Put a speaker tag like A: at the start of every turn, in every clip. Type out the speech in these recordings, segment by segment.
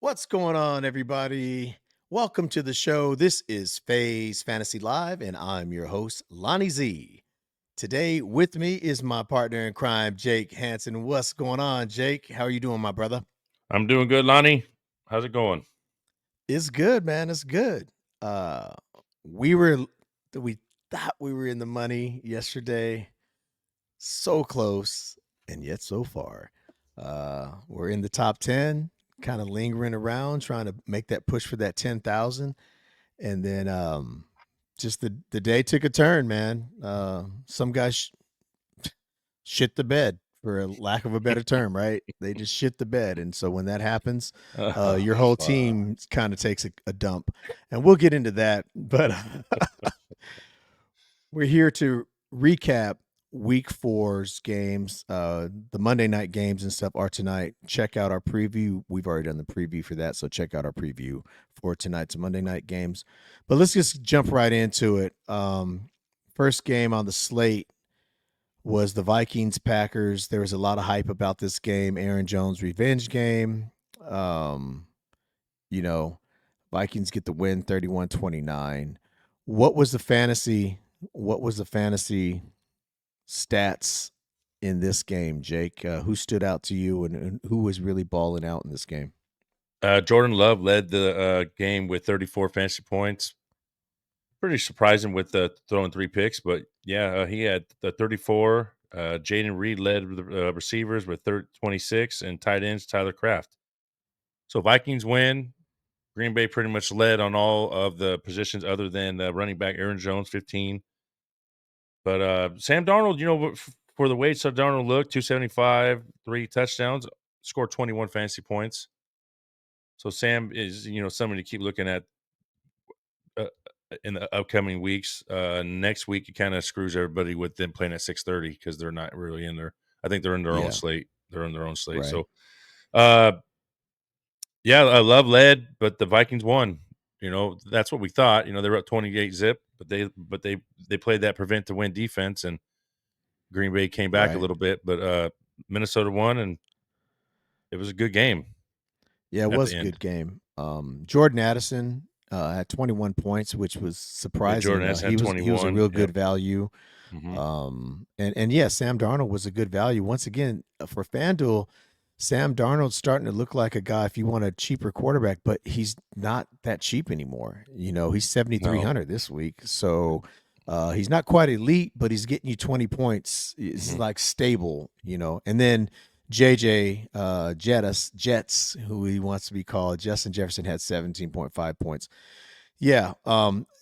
A: What's going on, everybody? Welcome to the show. This is Phase Fantasy Live, and I'm your host, Lonnie Z. Today, with me is my partner in crime, Jake Hansen. What's going on, Jake? How are you doing, my brother?
B: I'm doing good, Lonnie. How's it going?
A: It's good, man. It's good. Uh, we were, we thought we were in the money yesterday. So close, and yet so far. We're in the top 10, kind of lingering around, trying to make that push for that 10,000. And then just the day took a turn, man. Some guys shit the bed, for a lack of a better term, right? They just shit the bed, and so when that happens,
B: Oh,
A: your whole
B: fuck.
A: team kind of takes a dump, and we'll get into that. But we're here to recap week four's games. The Monday night games and stuff are tonight. Check out our preview. We've already done the preview for that, so check out our preview for tonight's Monday night games. But let's just jump right into it. First game on the slate was the Vikings Packers. There was a lot of hype about this game, Aaron Jones revenge game. Um, you know, Vikings get the win 31-29. What was the fantasy what was the fantasy stats in this game, Jake? Who stood out to you, and who was really balling out in this game?
B: Jordan Love led the game with 34 fantasy points. Pretty surprising with throwing 3 picks, but yeah, he had the 34. Jaden Reed led the receivers with 26 and tight ends Tyler Kraft. So Vikings win. Green Bay pretty much led on all of the positions other than running back Aaron Jones, 15. But Sam Darnold, for the way Sam Darnold looked, 275, 3 touchdowns, scored 21 fantasy points. So Sam is, somebody to keep looking at uh, in the upcoming weeks. Next week, it kind of screws everybody with them playing at 6:30 because they're not really in there. I think they're in their own
A: Yeah,
B: slate. They're in their own slate.
A: right.
B: So, uh, yeah, I love led, but the Vikings won. That's what we thought. They were up 28 zip, but they played that prevent to win defense, and Green Bay came back a
A: Right.
B: little bit, but Minnesota won, and it was a good game
A: Yeah, it
B: at the
A: was a
B: end.
A: good game. Jordan Addison had 21 points, which was
B: Yeah, Jordan
A: surprising.
B: has
A: He
B: had
A: was a
B: 21.
A: real
B: Yep.
A: good value.
B: Hmm.
A: And yeah, Sam Darnold was a good value. Once again, for FanDuel, Sam Darnold's starting to look like a guy if you want a cheaper quarterback, but he's not that cheap anymore. He's
B: No.
A: 7,300 this week. So he's not quite elite, but he's getting you 20 points. It's
B: Hmm.
A: like stable. And then JJ Jets, who he wants to be called, Justin Jefferson had 17.5 points. Yeah,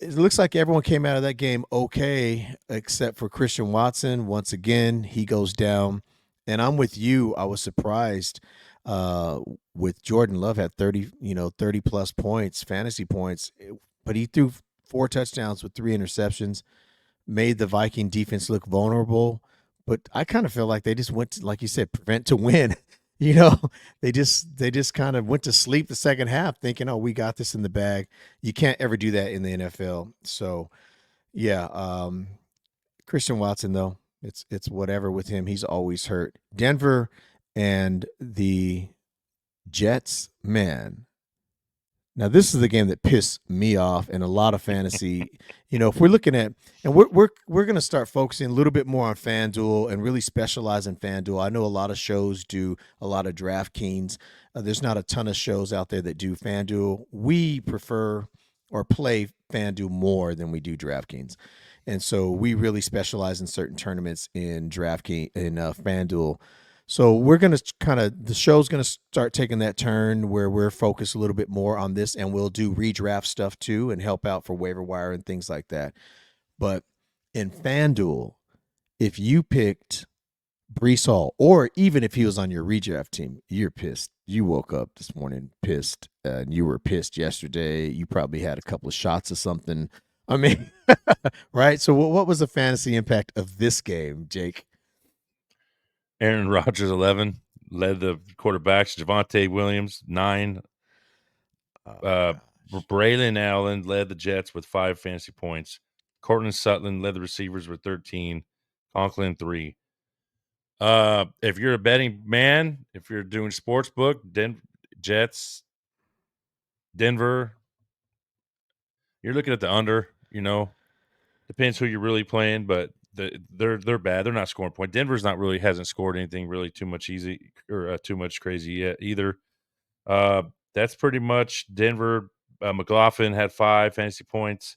A: it looks like everyone came out of that game okay, except for Christian Watson. Once again, he goes down, and I'm with you. I was surprised uh, with Jordan Love had 30, 30 plus points, fantasy points, but he threw 4 touchdowns with 3 interceptions, made the Viking defense look vulnerable. But I kind of feel like they just went to, like you said, prevent to win. You know, they just kind of went to sleep the second half, thinking, "Oh, we got this in the bag." You can't ever do that in the NFL. So yeah, Christian Watson though, it's whatever with him. He's always hurt. Denver and the Jets, man, now this is the game that pissed me off and a lot of fantasy. If we're looking at, and we're going to start focusing a little bit more on FanDuel and really specialize in FanDuel. I know a lot of shows do a lot of DraftKings. There's not a ton of shows out there that do FanDuel. We prefer or play FanDuel more than we do DraftKings, and so we really specialize in certain tournaments in DraftKings in FanDuel. So we're going to the show's going to start taking that turn where we're focused a little bit more on this, and we'll do redraft stuff too and help out for waiver wire and things like that. But in FanDuel, if you picked Brees Hall, or even if he was on your redraft team, you're pissed. You woke up this morning pissed, and you were pissed yesterday. You probably had a couple of shots of something. I mean, right? So what was the fantasy impact of this game, Jake?
B: Aaron Rodgers, 11, led the quarterbacks. Javonte Williams, 9.
A: Oh,
B: Uh,
A: gosh.
B: Braylon Allen led the Jets with 5 fantasy points. Cortland Sutton led the receivers with 13. Conklin, 3. If you're a betting man, if you're doing sports book, then Jets Denver, you're looking at the under, depends who you're really playing, but they're bad. They're not scoring point. Denver's not really hasn't scored anything really too much easy or too much crazy yet either. Uh, that's pretty much Denver. McLaughlin had 5 fantasy points.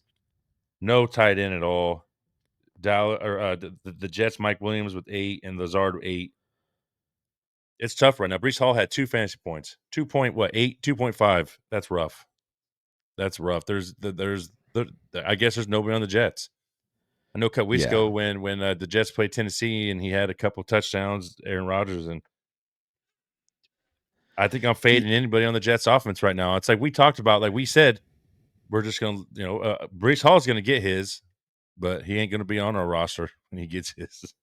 B: No tight end at all. Dallas or the Jets, Mike Williams with 8 and Lazard with 8. It's tough right now. Brees Hall had 2 fantasy points. 2.8, 2.5. That's rough. That's rough. I guess there's nobody on the Jets. I know a couple weeks
A: Yeah.
B: ago when the Jets played Tennessee and he had a couple touchdowns, Aaron Rodgers, and I think I'm
A: Y-
B: fading anybody on the Jets offense right now. It's like we talked about, like we said, we're just gonna, Brees Hall's gonna get his, but he ain't gonna be on our roster when he gets his.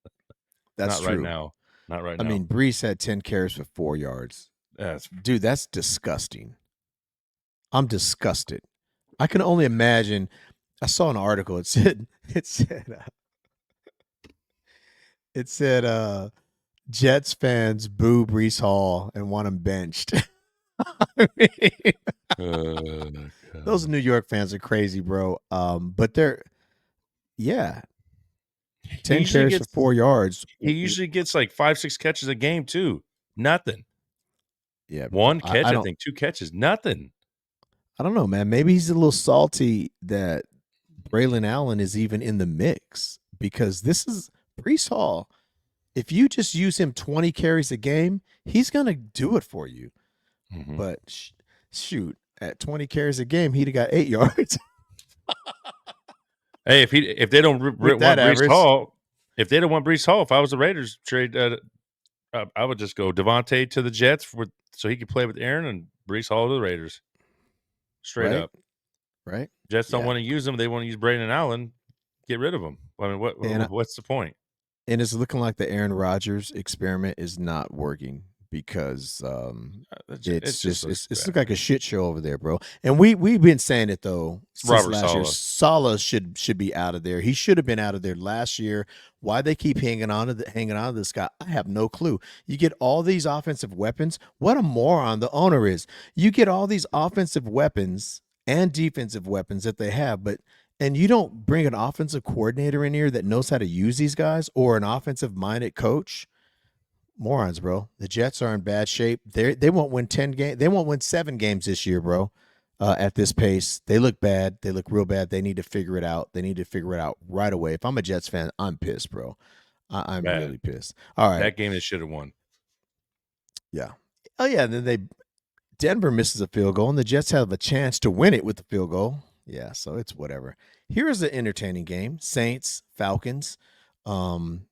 A: That's
B: Not right
A: true.
B: now. Not right
A: I
B: now.
A: mean, Brees had 10 carries for 4 yards.
B: That's
A: Dude, that's disgusting. I'm disgusted. I can only imagine. I saw an article. It said Jets fans boo Brees Hall and want him benched. I mean, those
B: God.
A: New York fans are crazy, bro. But they're yeah,
B: He
A: 10
B: usually
A: carries for
B: gets
A: 4 yards.
B: he usually gets like 5, 6 catches a game too. Nothing.
A: Yeah, bro.
B: 1
A: I
B: catch, I
A: don't
B: think, 2 catches, nothing.
A: I don't know, man. Maybe he's a little salty that Braylon Allen is even in the mix because this is Brees Hall. If you just use him 20 carries a game, he's gonna do it for you.
B: Mhm.
A: But shoot, at 20 carries a game, he'd have got 8 yards
B: Hey, if they don't
A: with that
B: want Brees
A: average,
B: Hall, if they don't want Brees Hall, if I was the Raiders trade, I would just go Devontae to the Jets so he could play with Aaron and Brees Hall to the Raiders. Straight
A: right?
B: up.
A: Right?
B: Jets don't
A: Yeah.
B: want to use him. They want to use Braden Allen. Get rid of him. I mean,
A: And
B: what's the point?
A: and it's looking like the Aaron Rodgers experiment is not working because
B: It
A: it's
B: just
A: just
B: looks
A: it's
B: bad.
A: look like a shit show over there, bro. And we've been saying it though since
B: Robert
A: last year.
B: Sala.
A: Sala should be out of there. He should have been out of there last year. Why they keep hanging on to this guy, I have no clue. You get all these offensive weapons. What a moron the owner is. You get all these offensive weapons and defensive weapons that they have, but and you don't bring an offensive coordinator in here that knows how to use these guys or an offensive minded coach. Morons, bro. The Jets are in bad shape. They won't win 10 games. They won't win 7 games this year, bro. At this pace, they look bad. They look real bad. They need to figure it out. They need to figure it out right away. If I'm a Jets fan, I'm pissed, bro. I'm
B: Bad.
A: really pissed. All right.
B: That game they should have won.
A: Yeah. Oh yeah. Then Denver misses a field goal, and the Jets have a chance to win it with the field goal. Yeah. So it's whatever. Here's an entertaining game: Saints Falcons. Um,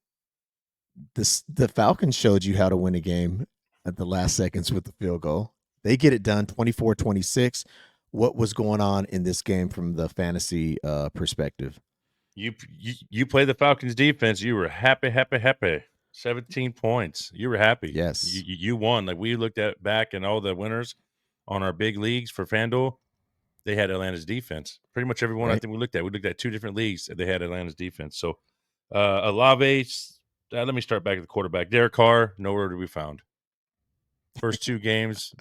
A: the Falcons showed you how to win a game at the last seconds with the field goal. They get it done 24-26. What was going on in this game from the fantasy perspective?
B: You play the Falcons defense. You were happy, happy, happy. 17 points. You were happy.
A: Yes,
B: You won. Like we looked at back and all the winners on our big leagues for FanDuel, they had Atlanta's defense. Pretty much everyone I
A: right?
B: think we looked at 2 different leagues. They had Atlanta's defense. So Olave. Let me start back at the quarterback. Derek Carr, nowhere to be found. First 2 games,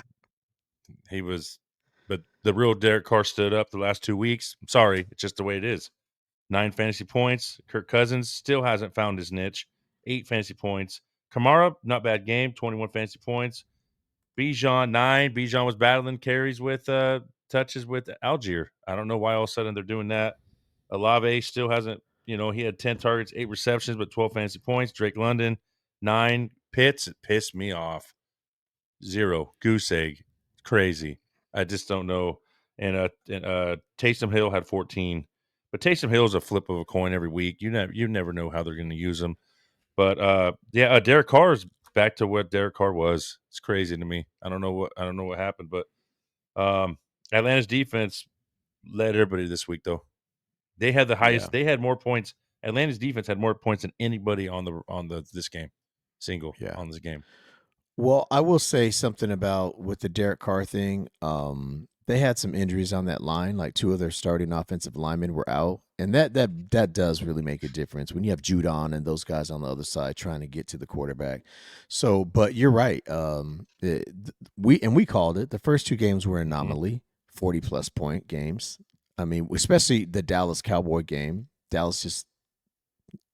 B: he was, but the real Derek Carr stood up the last 2 weeks. I'm sorry, it's just the way it is. 9 fantasy points. Kirk Cousins still hasn't found his niche. 8 fantasy points. Kamara, not bad game. 21 fantasy points. Bijan 9. Bijan was battling carries with touches with Algier. I don't know why all of a sudden they're doing that. Olave still hasn't. He had 10 targets, 8 receptions, but 12 fantasy points. Drake London 9. Pitts, it pissed me off. 0. Goose egg. Crazy. I just don't know. And Taysom Hill had 14. But Taysom Hill is a flip of a coin every week. You never know how they're going to use him. But Derek Carr is back to what Derek Carr was. It's crazy to me. I don't know what happened, but Atlanta's defense led everybody this week though. They had the
A: Yeah,
B: highest. They had more points. Atlanta's defense had more points than anybody on the this game, single
A: yeah.
B: on this game.
A: Well, I will say something about with the Derek Carr thing. They had some injuries on that line. Like 2 of their starting offensive linemen were out, and that does really make a difference when you have Judon and those guys on the other side trying to get to the quarterback. So, but you're right. We called it. The first 2 games were
B: Mhm.
A: anomaly 40+ point games. I mean, especially the Dallas Cowboy game. Dallas just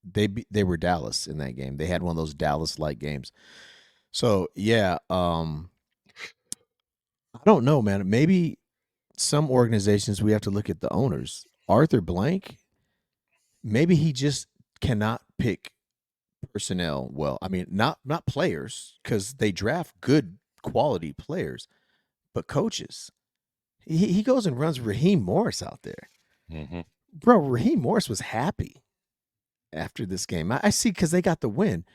A: they were Dallas in that game. They had one of those Dallas like games. So yeah, I don't know, man. Maybe some organizations we have to look at the owners. Arthur Blank, maybe he just cannot pick personnel well. I mean, not players because they draft good quality players, but coaches. He goes and runs Raheem Morris out there,
B: Mm-hmm.
A: bro. Raheem Morris was happy after this game. I see because they got the win,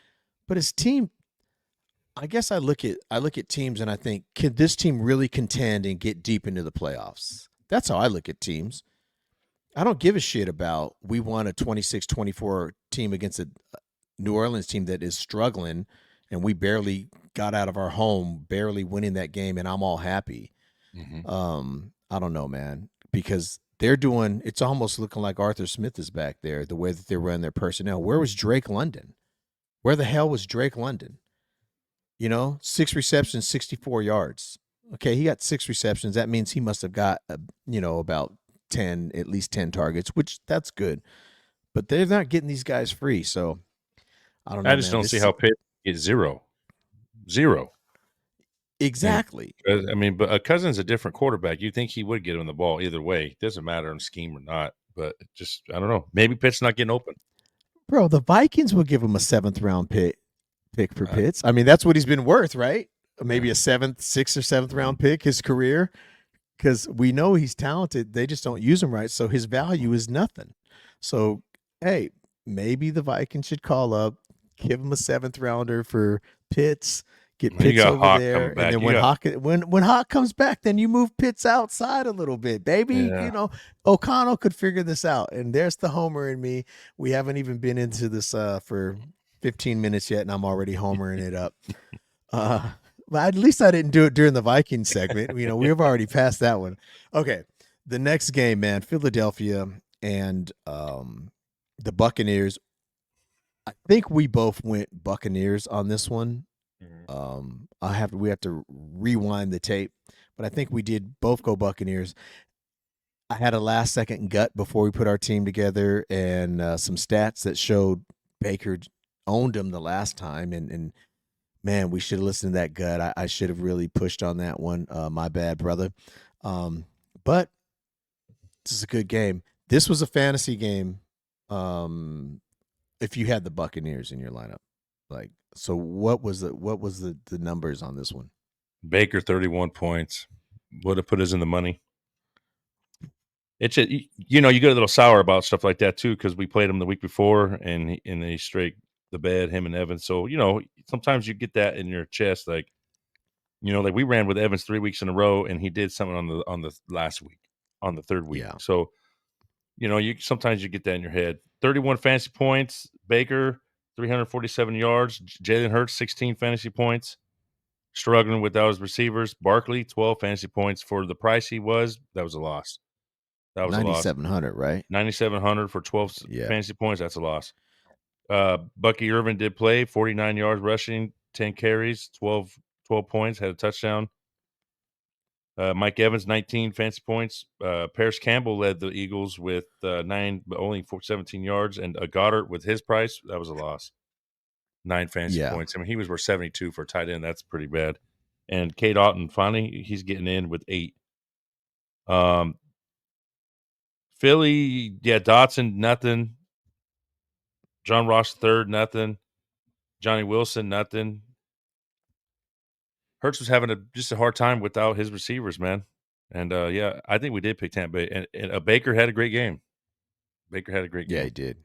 A: but his team. I guess I look at teams and I think, can this team really contend and get deep into the playoffs? That's how I look at teams. I don't give a shit about we won a 26-24 team against a New Orleans team that is struggling and we barely got out of our home, barely winning that game, and I'm all happy.
B: Mm-hmm.
A: I don't know, man, because they're doing it's almost looking like Arthur Smith is back there, the way that they run their personnel. Where was Drake London? Where the hell was Drake London? 6 receptions, 64 yards. Okay, he got 6 receptions. That means he must have got, about 10, at least 10 targets, which that's good. But they're not getting these guys free. So I don't
B: I
A: know,
B: just
A: man.
B: don't see
A: This
B: how Pitt gets zero. And
A: exactly.
B: I mean, but Cousins a different quarterback. You think he would get him the ball either way. It doesn't matter in scheme or not. But just I don't know. Maybe Pitt's not getting open.
A: Bro, the Vikings will give him a seventh round pick for
B: Uh,
A: Pitts. I mean, that's what he's been worth, right?
B: uh,
A: Maybe a seventh, sixth, or seventh round pick his career. Because we know he's talented. They just don't use him right. So his value is nothing. So, hey, maybe the Vikings should call up, give him a seventh rounder for Pitts, get
B: you
A: Pitts
B: got
A: over
B: Hawk
A: there,
B: coming
A: and
B: back.
A: then
B: You got
A: when Hawk comes back, then you move Pitts outside a little bit, baby.
B: yeah.
A: O'Connell could figure this out. And there's the homer in me. We haven't even been into this for 15 minutes yet, and I'm already homering it up. Uh, but at least I didn't do it during the Vikings segment. We've already passed that one. Okay, the next game, man, Philadelphia and the Buccaneers. I think we both went Buccaneers on this one.
B: Mhm.
A: We have to rewind the tape, but I think we did both go Buccaneers. I had a last second gut before we put our team together, and some stats that showed Baker owned him the last time, and man, we should have listened to that gut. I should have really pushed on that one. My bad, brother. But this is a good game. This was a fantasy game. If you had the Buccaneers in your lineup, so what was the numbers on this one?
B: Baker 31 points would have put us in the money. It's you get a little sour about stuff like that too because we played him the week before and they straight the bed him and Evans. So sometimes you get that in your chest, like like we ran with Evans 3 weeks in a row and he did something on the last week, on the third week.
A: Yeah,
B: So you sometimes you get that in your head. 31 fantasy points, Baker 347 yards, Jalen Hurts 16 fantasy points. Struggling without his receivers, Barkley 12 fantasy points for the price he was. That was a loss. That was a loss.
A: 9,700, right?
B: 9,700 for 12
A: Yeah,
B: fantasy points. That's a loss. Bucky Irvin did play 49 yards rushing, 10 carries, 12 points, had a touchdown. Mike Evans, 19 fancy points. Paris Campbell led the Eagles with nine, but only 17 yards. And Goddard with his price, that was a loss. 9 fantasy
A: yeah,
B: points. I mean, he was worth 72 for a tight end. That's pretty bad. And Kate Otten, finally, he's getting in with 8. Um, Philly, yeah, Dotson, nothing. John Ross, third, nothing. Johnny Wilson, nothing. Hurts was having just a hard time without his receivers, man. And yeah, I think we did pick Tampa Bay. And Baker had a great game. Baker had a great
A: yeah. He
B: game.
A: did.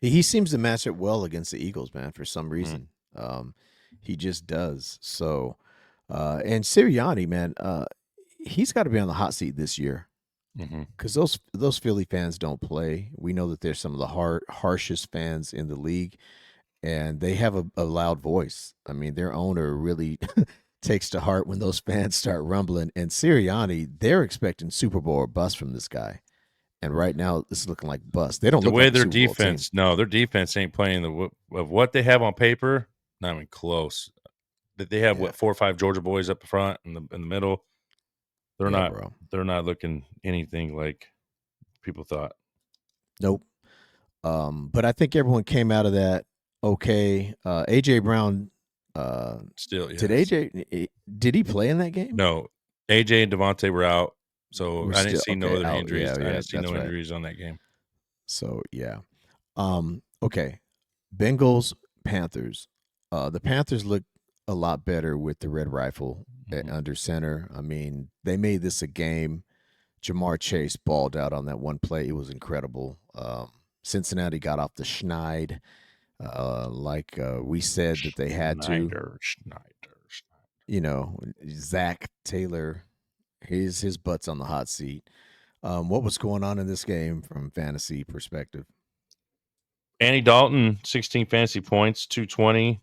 A: He seems to match up well against the Eagles, man. For some
B: Mhm,
A: reason, he just does. So, and Sirianni, man, he's got to be on the hot seat this year
B: mhm.
A: because those Philly fans don't play. We know that they're some of the harshest fans in the league, and they have a loud voice. I mean, their owner really takes to heart when those fans start rumbling. And Sirianni, they're expecting Super Bowl or bust from this guy, and right now it's looking like bust. They don't
B: The
A: look
B: way
A: like a
B: their
A: Super Bowl team.
B: defense, no, their defense ain't playing of what they have on paper. Not even close. That they have
A: Yeah,
B: what 4 or 5 Georgia boys up front in the middle. They're
A: Yeah,
B: not
A: bro.
B: they're not looking anything like people thought.
A: Nope. But I think everyone came out of that okay. AJ Brown, uh,
B: Still,
A: did
B: yes.
A: AJ did he play in that game?
B: No, AJ and Devontae were out, so
A: We're
B: I didn't
A: still
B: see no
A: okay
B: other
A: out.
B: injuries.
A: Yeah,
B: I
A: yeah,
B: didn't see
A: that's
B: no
A: right.
B: injuries on that game.
A: So yeah. Okay. Bengals, Panthers. The Panthers look a lot better with the red rifle
B: Mhm.
A: under center. I mean, they made this a game. Jamar Chase balled out on that one play. It was incredible. Cincinnati got off the schneid, like we said that they had to.
B: Schneider.
A: You know, Zach Taylor, his butt's on the hot seat. What was going on in this game from fantasy perspective?
B: Andy Dalton, 16 fantasy points, 220.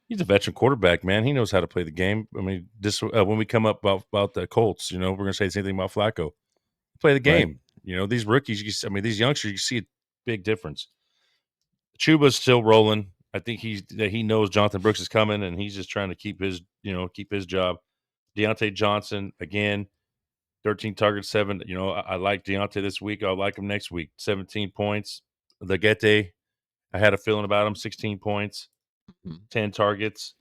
B: He's a veteran quarterback, man. He knows how to play the game. I mean, this when we come up about the Colts, we're going to say the same thing about Flacco. Play the
A: Right.
B: game. These rookies, these youngsters, you see a big difference. Chuba's still rolling. I think he knows Jonathan Brooks is coming, and he's just trying to keep his job. Deontay Johnson again, 13 targets, 7. I like Deontay this week. I'll like him next week. 17 points. Legette, I had a feeling about him. 16 points,
A: Mhm.
B: 10 targets.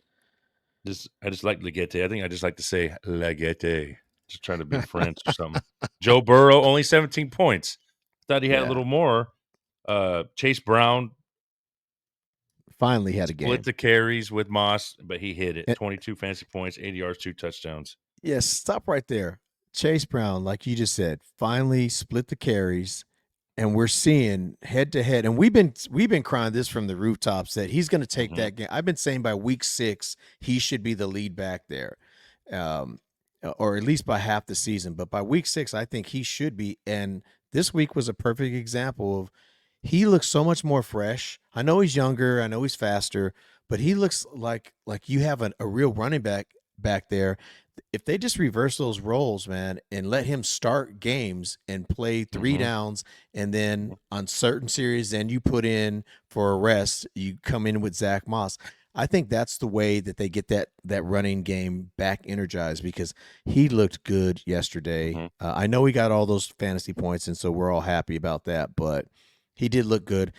B: I just like Legette. I think I just like to say Legette. Just trying to be French or something. Joe Burrow, only 17 points. Thought he had a
A: Yeah.
B: little more. Chase Brown
A: Finally had a
B: split
A: game.
B: the carries with Moss, but he hit it.
A: And,
B: 22 fantasy points, 80 yards, 2 touchdowns.
A: yes, stop right there. Chase Brown, like you just said, finally split the carries, and we're seeing head to head. And we've been crying this from the rooftops that he's going to take
B: Mhm,
A: that game. I've been saying by week 6 he should be the lead back there, um, or at least by half the season. But by week 6, I think he should be. And this week was a perfect example of he looks so much more fresh. I know he's younger. I know he's faster, but he looks like you have a real running back there. If they just reverse those roles, man, and let him start games and play three
B: mhm,
A: downs, and then
B: mhm,
A: on certain series, then you put in for a rest, you come in with Zach Moss. I think that's the way that they get that running game back energized because he looked good yesterday.
B: mhm.
A: I know he got all those fantasy points, and so we're all happy about that. But he did look good.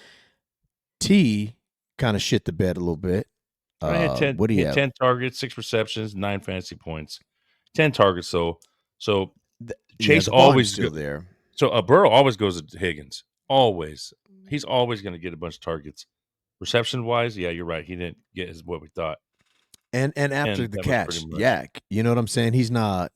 A: T kind of shit the bed a little bit.
B: I had 10
A: What do
B: he
A: you
B: had
A: have?
B: 10 targets, 6 receptions, 9 fantasy points. 10 targets, so
A: Yeah,
B: Chase
A: the volume's
B: always go
A: still there.
B: so, Burrow always goes to Higgins, always. He's always gonna get a bunch of targets. Reception-wise, yeah, you're right, he didn't get as what we thought,
A: And after
B: and
A: the
B: that was pretty
A: catch,
B: much.
A: yak. You know what I'm saying? He's not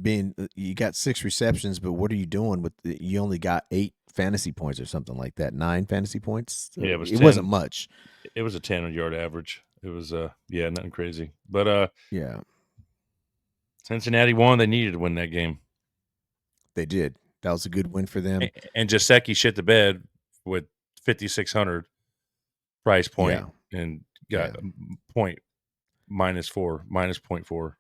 A: being. You got 6 receptions, but what are you doing with? You only got 8 fantasy points or something like that. 9 fantasy points.
B: Yeah, it was
A: It wasn't
B: 10.
A: much.
B: It was a 10-yard average. It was, yeah, nothing crazy. But,
A: Yeah,
B: Cincinnati won, they needed to win that game.
A: they did. That was a good win for them.
B: And Gesicki shit the bed with 5,600 price point
A: Yeah,
B: and got
A: yeah.
B: point -4, minus point 4.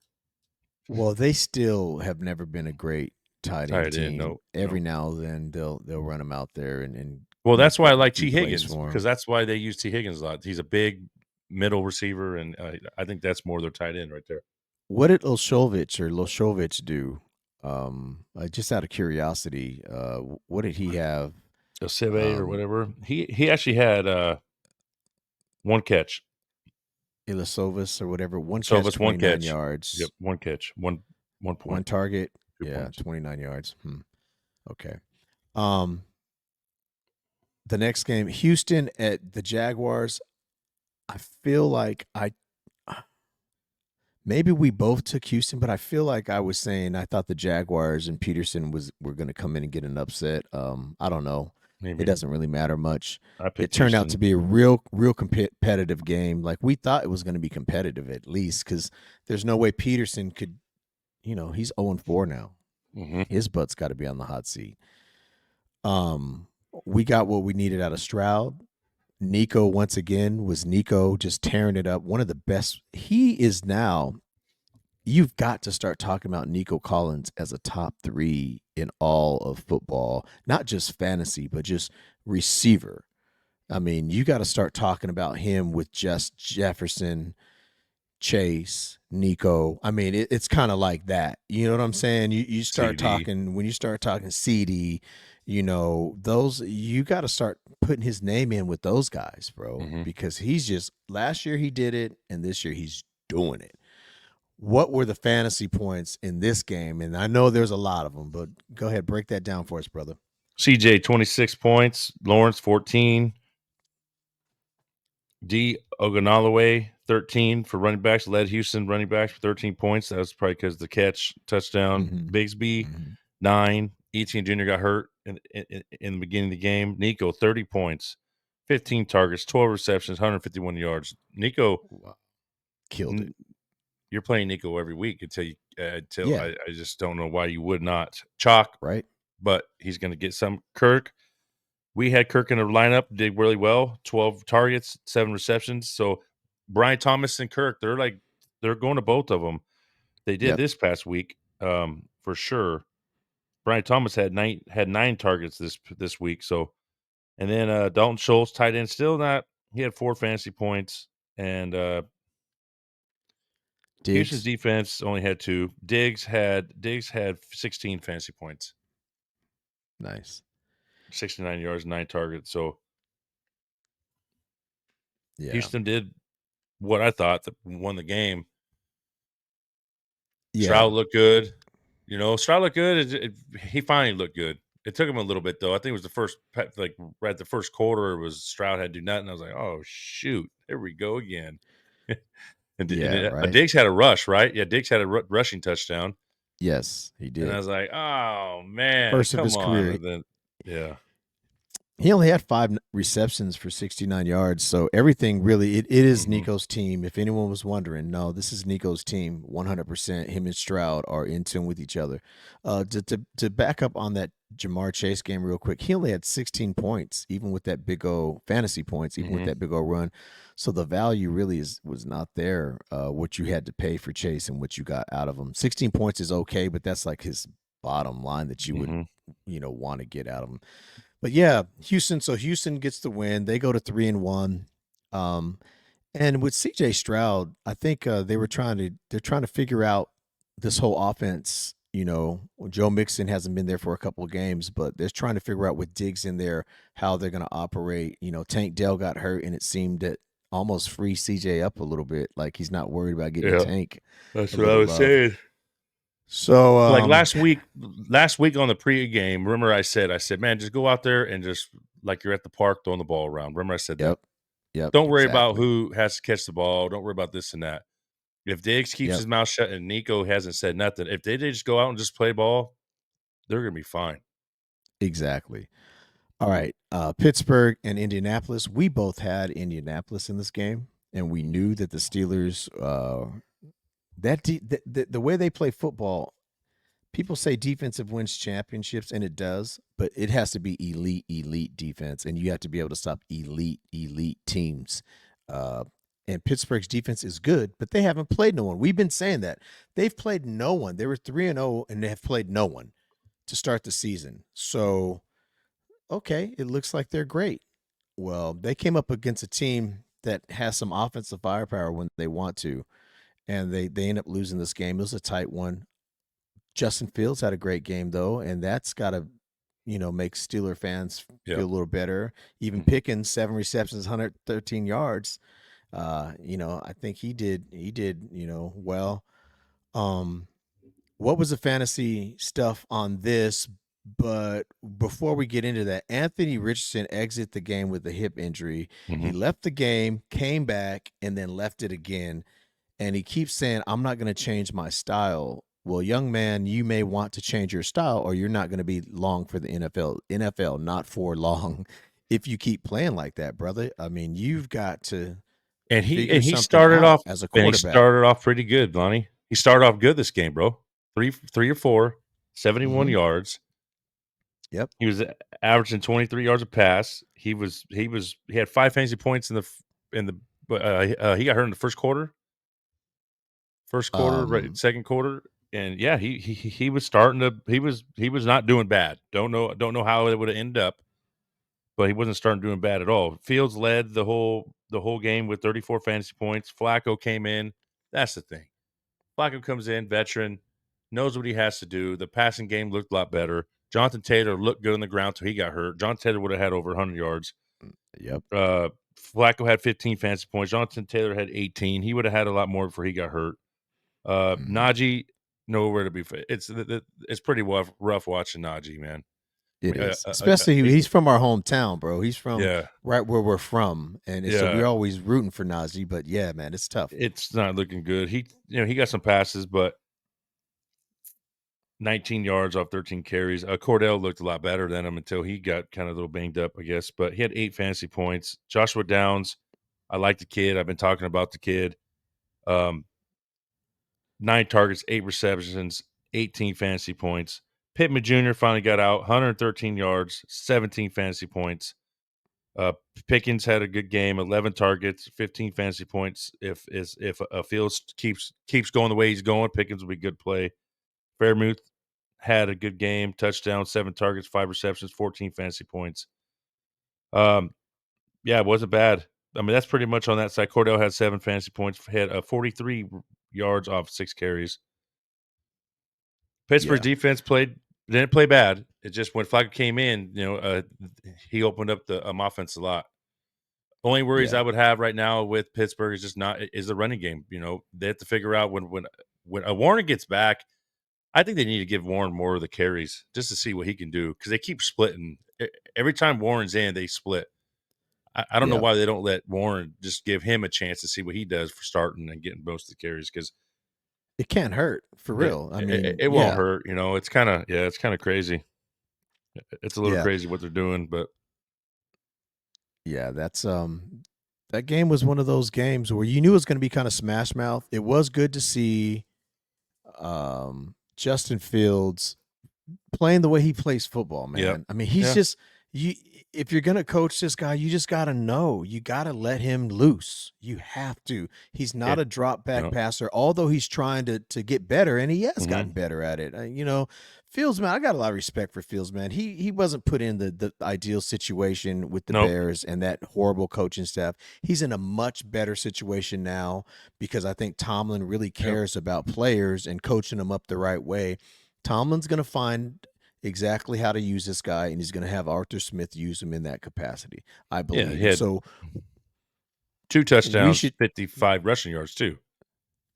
A: Well, they still have never been a great tight end
B: Tied in,
A: team.
B: no,
A: Every
B: no.
A: now and then they'll run him out there and
B: Well,
A: make
B: that's why I
A: a
B: like
A: few
B: T.
A: plays
B: Higgins
A: for
B: because
A: him.
B: that's why they use T. Higgins a lot. He's a big middle receiver, and I think that's more their tight end right there.
A: What did Loshovich do? Just out of curiosity, what did he have?
B: Cive or
A: Um,
B: whatever. He actually had 1 catch.
A: Ilisovas or whatever. One
B: So
A: catch,
B: that's 1 catch.
A: 29 yards,
B: Yep, 1 catch, one
A: one
B: point,
A: target.
B: 2
A: Yeah,
B: points.
A: 29 yards. Okay. Um, the next game, Houston at the Jaguars. I feel like I maybe we both took Houston, but I feel like I was saying I thought the Jaguars and Peterson were going to come in and get an upset. I don't know. It
B: Maybe
A: doesn't really matter much.
B: I
A: It
B: picked
A: turned out
B: Houston.
A: to be a real competitive game. Like we thought it was going to be competitive at least because there's no way Peterson could. He's 0-4 now.
B: Hmm.
A: His butt's got to be on the hot seat. Um, we got what we needed out of Stroud. Nico once again was Nico just tearing it up. One of the best. He is now. You've got to start talking about Nico Collins as a top 3 in all of football, not just fantasy, but just receiver. I mean, you got to start talking about him with just Jefferson, Chase, Nico. I mean, it's kind of like that. You know what I'm saying? You start
B: CD.
A: talking when you start talking CD, those you got to start putting his name in with those guys, bro,
B: Mhm.
A: because he's just last year he did it and this year he's doing it. What were the fantasy points in this game? And I know there's a lot of them, but go ahead, break that down for us, brother.
B: CJ 26 points, Lawrence 14, D Ogunalaway 13 for running backs, led Houston running backs for 13 points. That was probably because the catch touchdown.
A: Mm-hmm.
B: Bigsby
A: Mm-hmm.
B: 9. Etienne Jr. got hurt in the beginning of the game. Nico 30 points, 15 targets, 12 receptions, 151 yards. Nico,
A: Wow. Killed it.
B: n- you're playing Nico every week until
A: Yeah.
B: I just don't know why you would not chalk,
A: Right.
B: but he's going to get some. Kirk, we had Kirk in the lineup, did really well, 12 targets, 7 receptions. So Brian Thomas and Kirk, they're going to both of them. They did
A: Yep.
B: this past week, for sure. Brian Thomas had 9 targets this week. So, and then Dalton Schultz, tight end, still not. He had 4 fantasy points, and Houston's
A: Diggs.
B: defense only had 2. Diggs had 16 fantasy points,
A: Nice.
B: 69 yards, 9 targets. So
A: Yeah.
B: Houston did what I thought that won the game.
A: Yeah.
B: Stroud looked good. Stroud looked good. He finally looked good. It took him a little bit though. I think it was the first like right at the first quarter. It was Stroud had to do nothing. I was like, oh shoot, here we go again.
A: Yeah. Right.
B: Diggs had a rush, right? Yeah, Diggs had a rushing touchdown,
A: Yes, he
B: and I
A: did.
B: was like, oh man,
A: First of
B: come
A: his
B: on.
A: career.
B: And then yeah,
A: He only had five receptions for 69 yards. So everything really, it is
B: hmm
A: Nico's team. If anyone was wondering, no, this is Nico's team 100%. Him and Stroud are in tune with each other. To back up on that Jamar Chase game real quick, he only had 16 points, even with that big O fantasy points, even with
B: hmm
A: that big O run. So the value really was not there, what you had to pay for Chase and what you got out of him. 16 points is okay, but that's like his bottom line that you would,
B: hmm
A: want to get out of him. But yeah, Houston. So Houston gets the win. They go to 3-1. Um, and with CJ Stroud, I think they're trying to figure out this whole offense. Joe Mixon hasn't been there for a couple of games, but they're trying to figure out with Diggs in there how they're going to operate. Tank Dell got hurt, and it seemed that almost free CJ up a little bit. Like he's not worried about getting
B: yeah,
A: Tank
B: that's
A: a
B: what I
A: little
B: was
A: love.
B: saying.
A: So
B: Like last week on the pregame, remember I said, man, just go out there and just like you're at the park throwing the ball around. Remember I said that.
A: yep, yep,
B: Don't worry about
A: exactly,
B: who has to catch the ball. Don't worry about this and that. If Diggs keeps
A: yep,
B: his mouth shut and Nico hasn't said nothing, if they just go out and just play ball, they're gonna be fine.
A: exactly. All right. Pittsburgh and Indianapolis. We both had Indianapolis in this game, and we knew that the Steelers, the way they play football, people say defensive wins championships, and it does, but it has to be elite defense, and you have to be able to stop elite teams. Uh, and Pittsburgh's defense is good, but they haven't played no one. We've been saying that they've played no one. They were 3-0, and they have played no one to start the season. So okay, it looks like they're great. Well, they came up against a team that has some offensive firepower when they want to, and they end up losing this game. It was a tight one. Justin Fields had a great game though, and that's got to, make Steeler fans
B: Yeah.
A: feel a little better. Even
B: Mhm.
A: Pickens, 7 receptions, 113 yards. I think he did, well. Um, what was the fantasy stuff on this? But before we get into that, Anthony Richardson exit the game with a hip injury. He
B: Mhm.
A: left the game, came back, and then left it again. And he keeps saying, I'm not going to change my style. Well, young man, you may want to change your style or you're not going to be long for the NFL. NFL, not for long. If you keep playing like that, brother, I mean, you've got to
B: And he
A: figure
B: and he
A: something
B: started
A: out
B: off
A: as a
B: and he
A: quarterback.
B: started off pretty good, Lonnie. He started off good this game, bro. Three or four, 71
A: Mm-hmm.
B: yards.
A: Yep.
B: He was averaging 23 yards a pass. He had 5 fantasy points in the but he got hurt in the first quarter, right,
A: Um,
B: second quarter, and yeah, he was starting to he was not doing bad. Don't know how it would have ended up, but he wasn't starting doing bad at all. Fields led the whole game with 34 fantasy points. Flacco came in. That's the thing. Flacco comes in, veteran, knows what he has to do. The passing game looked a lot better. Jonathan Taylor looked good on the ground till he got hurt. Jonathan Taylor would have had over 100 yards.
A: Yep,
B: Uh, Flacco had 15 fantasy points. Jonathan Taylor had 18. He would have had a lot more before he got hurt.
A: mhm.
B: Najee, nowhere to be. It's pretty rough watching Najee, man. I
A: It
B: mean,
A: is, especially he's from our hometown, bro. He's from
B: yeah,
A: right where we're from, and so
B: yeah.
A: we're always rooting for Najee. But yeah, man, it's tough.
B: It's not looking good. He got some passes, but 19 yards off 13 carries. Cordell looked a lot better than him until he got kind of a little banged up, I guess. But he had 8 fantasy points. Joshua Downs, I like the kid. I've been talking about the kid. Um, 9 targets, 8 receptions, 18 fantasy points. Pittman Jr. finally got out, 113 yards, 17 fantasy points. Uh, Pickens had a good game, 11 targets, 15 fantasy points. If Fields keeps going the way he's going, Pickens will be good play. Fairmouth had a good game, touchdown, 7 targets, 5 receptions, 14 fantasy points. Um, yeah, it wasn't bad. I mean, that's pretty much on that side. Cordell had 7 fantasy points, had 43 yards off 6 carries. Pittsburgh's
A: Yeah,
B: defense didn't play bad. It just when Flacco came in, he opened up the offense a lot. Only worries
A: yeah.
B: I would have right now with Pittsburgh is just not is the running game. They have to figure out when a Warren gets back. I think they need to give Warren more of the carries just to see what he can do because they keep splitting. Every time Warren's in, they split. I don't know
A: Yeah,
B: why they don't let Warren just give him a chance to see what he does for starting and getting most of the carries because
A: it can't hurt for real. I mean,
B: it won't
A: yeah,
B: hurt. It's kind of crazy. It's a little
A: yeah,
B: crazy what they're doing, but
A: yeah. That game was one of those games where you knew it was going to be kind of smash mouth. It was good to see Justin Fields playing the way he plays football,
B: yep,
A: man. I mean, he's
B: yeah,
A: just you if you're gonna coach this guy, you just gotta know. You gotta let him loose. You have to. He's
B: yeah,
A: not a drop back
B: no,
A: passer, although he's trying to get better, and he has gotten
B: hmm
A: better at it. Fields, man, I got a lot of respect for Fields, man. He wasn't put in the ideal situation with the
B: nope,
A: Bears and that horrible coaching staff. He's in a much better situation now because I think Tomlin really
B: yep,
A: cares about players and coaching them up the right way. Tomlin's going to find exactly how to use this guy, and he's going to have Arthur Smith use him in that capacity, I
B: yeah.
A: believe.
B: He
A: And
B: had
A: so
B: 2
A: we
B: touchdowns,
A: should,
B: 55 rushing yards too.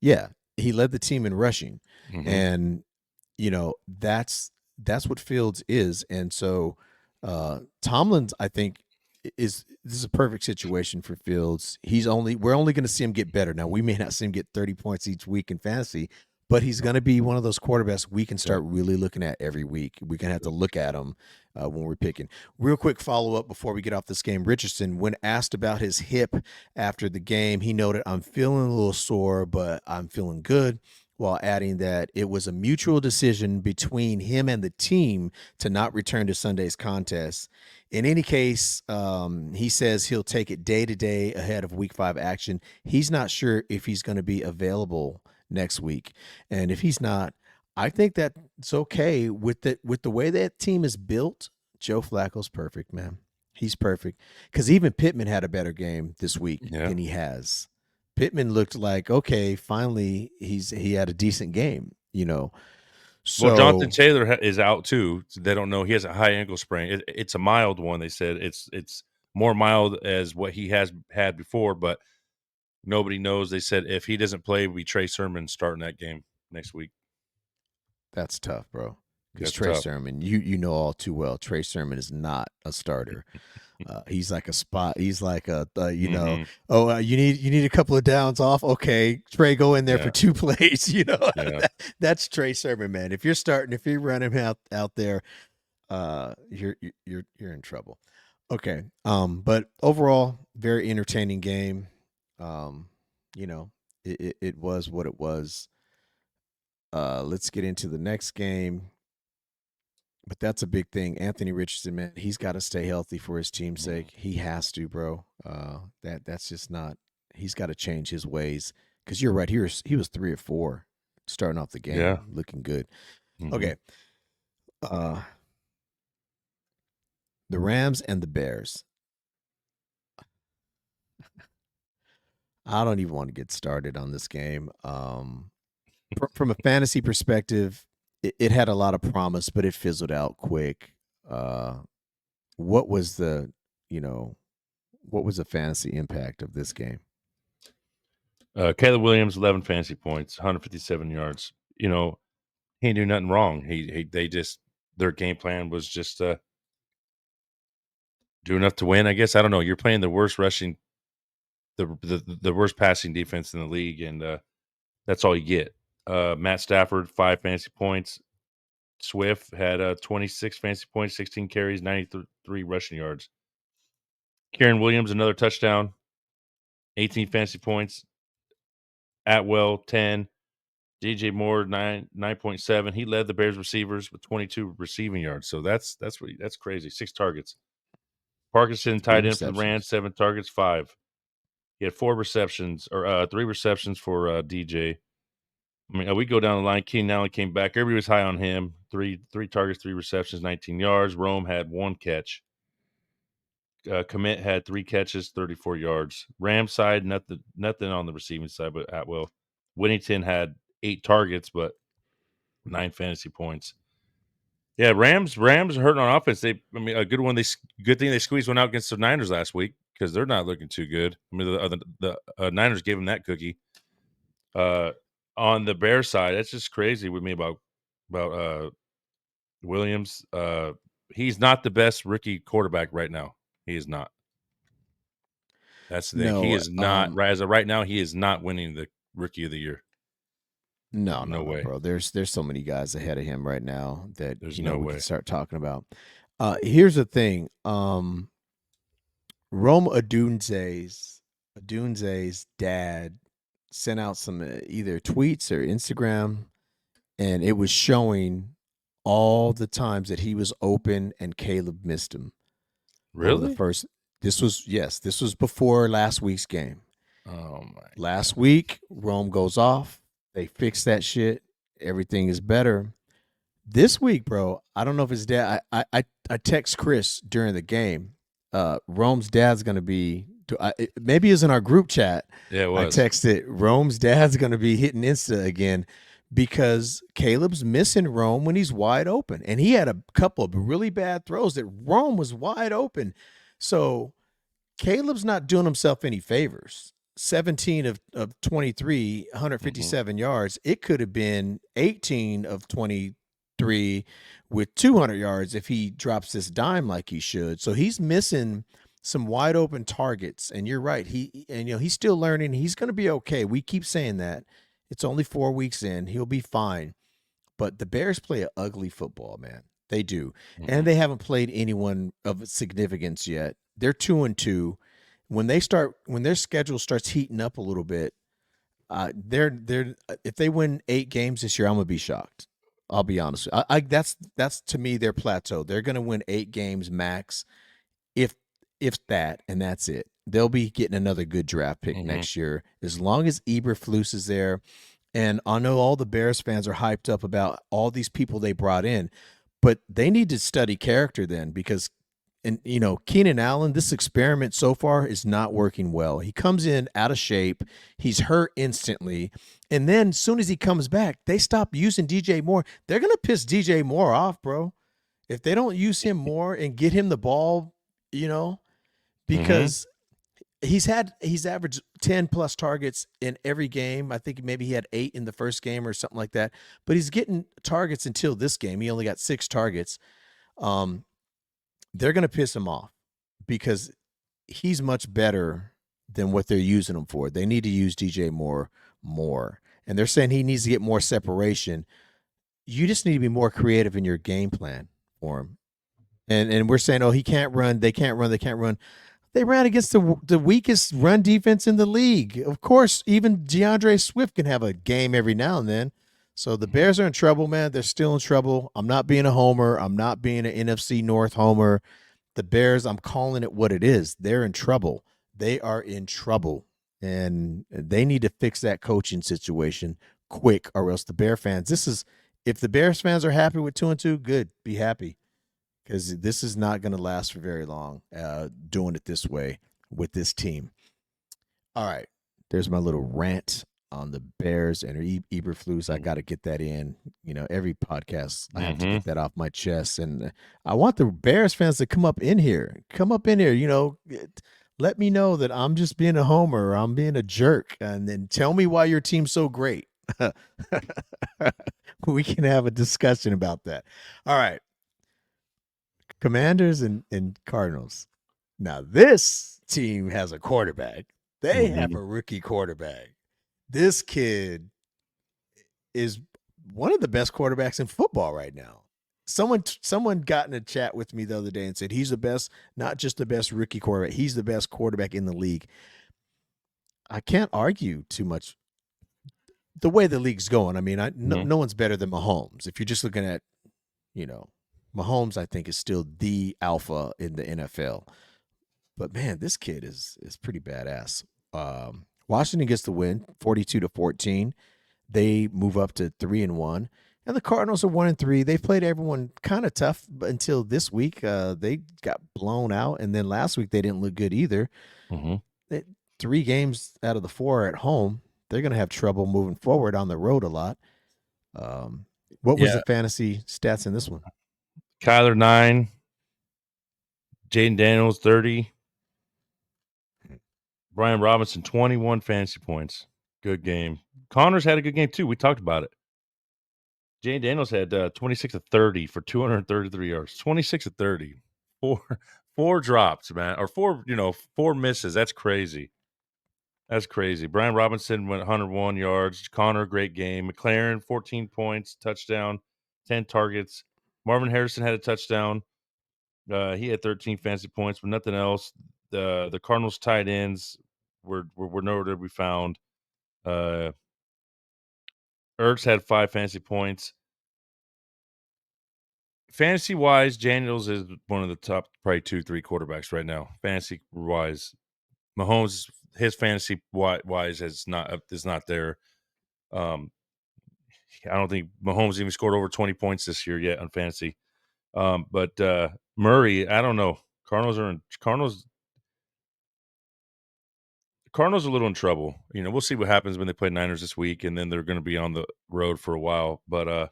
A: yeah, he led the team in rushing,
B: Mhm.
A: and that's what Fields is. And so Tomlin's, I think, is this is a perfect situation for Fields. We're only going to see him get better. Now we may not see him get 30 points each week in fantasy, but he's going to be one of those quarterbacks we can
B: Yep,
A: start really looking at every week. We're going to have to look at him when we're picking. Real quick follow up before we get off this game. Richardson, when asked about his hip after the game, he noted, "I'm feeling a little sore, but I'm feeling good," while adding that it was a mutual decision between him and the team to not return to Sunday's contest. In any case, he says he'll take it day to day ahead of week 5 action. He's not sure if he's going to be available next week. And if he's not, I think that it's okay with the way that team is built. Joe Flacco's perfect, man. He's perfect. Because even Pittman had a better game this week
B: yeah.
A: than he has. Pittman looked like, okay, finally he had a decent game.
B: Well, Jonathan
A: So
B: Taylor is out too. So they don't know he has a high ankle sprain. It's a mild one. They said it's more mild as what he has had before, but nobody knows. They said if he doesn't play, we Trey Sermon starting that game next week.
A: that's tough, bro. Because
B: That's
A: Trey
B: tough.
A: Sermon, you know all too well, Trey Sermon is not a starter. He's like a spot. He's like
B: Mhm.
A: oh, you need a couple of downs off. Okay, Trey, go in there for
B: Yeah,
A: 2 plays.
B: yeah,
A: That's Trey Sermon, man. If you're running him out there, you're in trouble. Okay, but overall, very entertaining game. Um, you know, it was what it was. Let's get into the next game. But that's a big thing. Anthony Richardson, man, he's got to stay healthy for his team's
B: mhm,
A: sake. He has to, bro. That's just not. He's got to change his ways. Because you're right. He was 3 or 4 starting off the
B: yeah,
A: game, looking good.
B: mhm,
A: Okay. Uh, the Rams and the Bears. I don't even want to get started on this game. from a fantasy perspective, it had a lot of promise, but it fizzled out quick. Uh, what was the, you know, what was the fantasy impact of this game?
B: Caleb Williams, 11 fantasy points, 157 yards. He didn't do nothing wrong. They just their game plan was just do enough to win. I guess I don't know. You're playing the worst rushing, the worst passing defense in the league, and that's all you get. Matt Stafford, 5 fantasy points. Swift had 26 fantasy points, 16 carries, 93 rushing yards. Kieran Williams, another touchdown, 18 fantasy points. Atwell, 10. DJ Moore, 9.7. He led the Bears receivers with 22 receiving yards. So that's crazy. 6 targets. Parkinson
A: Three
B: tied in for the Rams,
A: receptions.
B: 7 targets, 5. He had 4 receptions or 3 receptions for DJ. I mean, we go down the line. Keenan Allen came back. Everybody was high on him. Three targets, 3 receptions, 19 yards. Rome had 1 catch. Commit had 3 catches, 34 yards. Rams side, nothing on the receiving side, but Atwell. Whittington had 8 targets, but 9 fantasy points. Yeah, Rams are hurting on offense. I mean, a good one. Good thing they squeezed one out against the Niners last week because they're not looking too good. I mean, the Niners gave them that cookie. Uh, on the Bears side, that's just crazy with me about Williams. He's not the best rookie quarterback right now. He is not. That's the thing. He
A: No,
B: is not right as of right now. He is not winning the rookie of the year.
A: no,
B: No
A: no,
B: way.
A: bro. There's so many guys ahead of him right now that
B: There's no
A: we can
B: way.
A: start talking about. Here's the thing. Rome Adunze's dad sent out some either tweets or Instagram, and it was showing all the times that he was open and Caleb missed him over the
B: Really?
A: first. This was before last week's game.
B: Oh my
A: Last
B: god.
A: week, Rome goes off. They fix that shit. Everything is better. This week, bro, I don't know if his dad. I text Chris during the game. Rome's dad's gonna be. Maybe it's in our group chat.
B: Yeah, it
A: I
B: was.
A: texted Rome's dad's gonna be hitting Insta again because Caleb's missing Rome when he's wide open, and he had a couple of really bad throws that Rome was wide open. So Caleb's not doing himself any favors. 17 of 23,
B: Hmm.
A: 157 yards. It could have been 18 of 23 with 200 yards if he drops this dime like he should. So he's missing some wide open targets. And you're right. He's still learning. He's going to be okay. We keep saying that. It's only 4 weeks in. He'll be fine. But the Bears play an ugly football, man. They do.
B: Hmm.
A: And they haven't played anyone of significance yet. They're 2-2. When their schedule starts heating up a little bit, they're if they win 8 games this year, I'm gonna be shocked. I'll be honest. That's to me their plateau. They're gonna win 8 games max, if if that, and that's it. They'll be getting another good draft pick
B: Hmm.
A: next year as long as Eberflus is there. And I know all the Bears fans are hyped up about all these people they brought in, but they need to study character then because and Keenan Allen, this experiment so far is not working well. He comes in out of shape, he's hurt instantly, and then as soon as he comes back, they stop using DJ Moore. They're gonna piss DJ Moore off, bro. If they don't use him more and get him the ball, you know,
B: Hmm.
A: because he's averaged 10 plus targets in every game. I think maybe he had 8 in the first game or something like that. But he's getting targets until this game. He only got 6 targets. Um, they're going to piss him off because he's much better than what they're using him for. They need to use DJ Moore more. And they're saying he needs to get more separation. You just need to be more creative in your game plan for him. And we're saying, oh, he can't run. They can't run. They can't run. They ran against the weakest run defense in the league. Of course, even DeAndre Swift can have a game every now and then. So the
B: Hmm.
A: Bears are in trouble, man. They're still in trouble. I'm not being a homer. I'm not being an NFC North homer. The Bears, I'm calling it what it is. They're in trouble. They are in trouble. And they need to fix that coaching situation quick, or else the Bear fans, if the Bears fans are happy with 2-2, good. Be happy because this is not going to last for very long doing it this way with this team. All right. There's my little rant. on the Bears and Eberflus. I got to
B: Mhm.
A: get that in. Every podcast I have to
B: Mhm.
A: get that off my chest, and I want the Bears fans to come up in here. Come up in here. Let me know that I'm just being a homer. Or I'm being a jerk, and then tell me why your team's so great. We can have a discussion about that. All right, Commanders and Cardinals. Now this team has a quarterback. They have
B: Mhm.
A: a rookie quarterback. This kid is one of the best quarterbacks in football right now. Someone got in a chat with me the other day and said he's the best, not just the best rookie quarterback, he's the best quarterback in the league. I can't argue too much the way the league's going. I mean, no,
B: Mhm.
A: no one's better than Mahomes. If you're just looking at, you know, Mahomes, I think is still the alpha in the NFL. But man, this kid is pretty badass. Washington gets the win, 42-14. They move up to 3-1, and the Cardinals are 1-3. They've played everyone kind of tough until this week. They got blown out, and then last week they didn't look good either.
B: Mhm.
A: They, 3 games out of the 4 are at home. They're going to have trouble moving forward on the road a lot. Um, what was
B: Yeah.
A: the fantasy stats in this one?
B: Kyler 9, Jaden Daniels 30, Brian Robinson 21 fantasy points. Good game. Connors had a good game too. We talked about it. Jaden Daniels had 26 of 30 for 233 yards. 26 of 30. Four four drops, man. Or four misses. That's crazy. That's crazy. Brian Robinson went 101 yards. Connor, great game. McLaren, 14 points, touchdown, 10 targets. Marvin Harrison had a touchdown. He had 13 fantasy points, but nothing else. The Cardinals tight ends were nowhere to be found. Uh, Ertz had 5 fantasy points. Fantasy wise, Daniels is one of the top, probably 2, 3 quarterbacks right now. Fantasy wise, Mahomes, his fantasy wise is not there. Um, I don't think Mahomes even scored over 20 points this year yet on fantasy. But Murray, I don't know. Cardinals are a little in trouble. We'll see what happens when they play Niners this week, and then they're going to be on the road for a while. But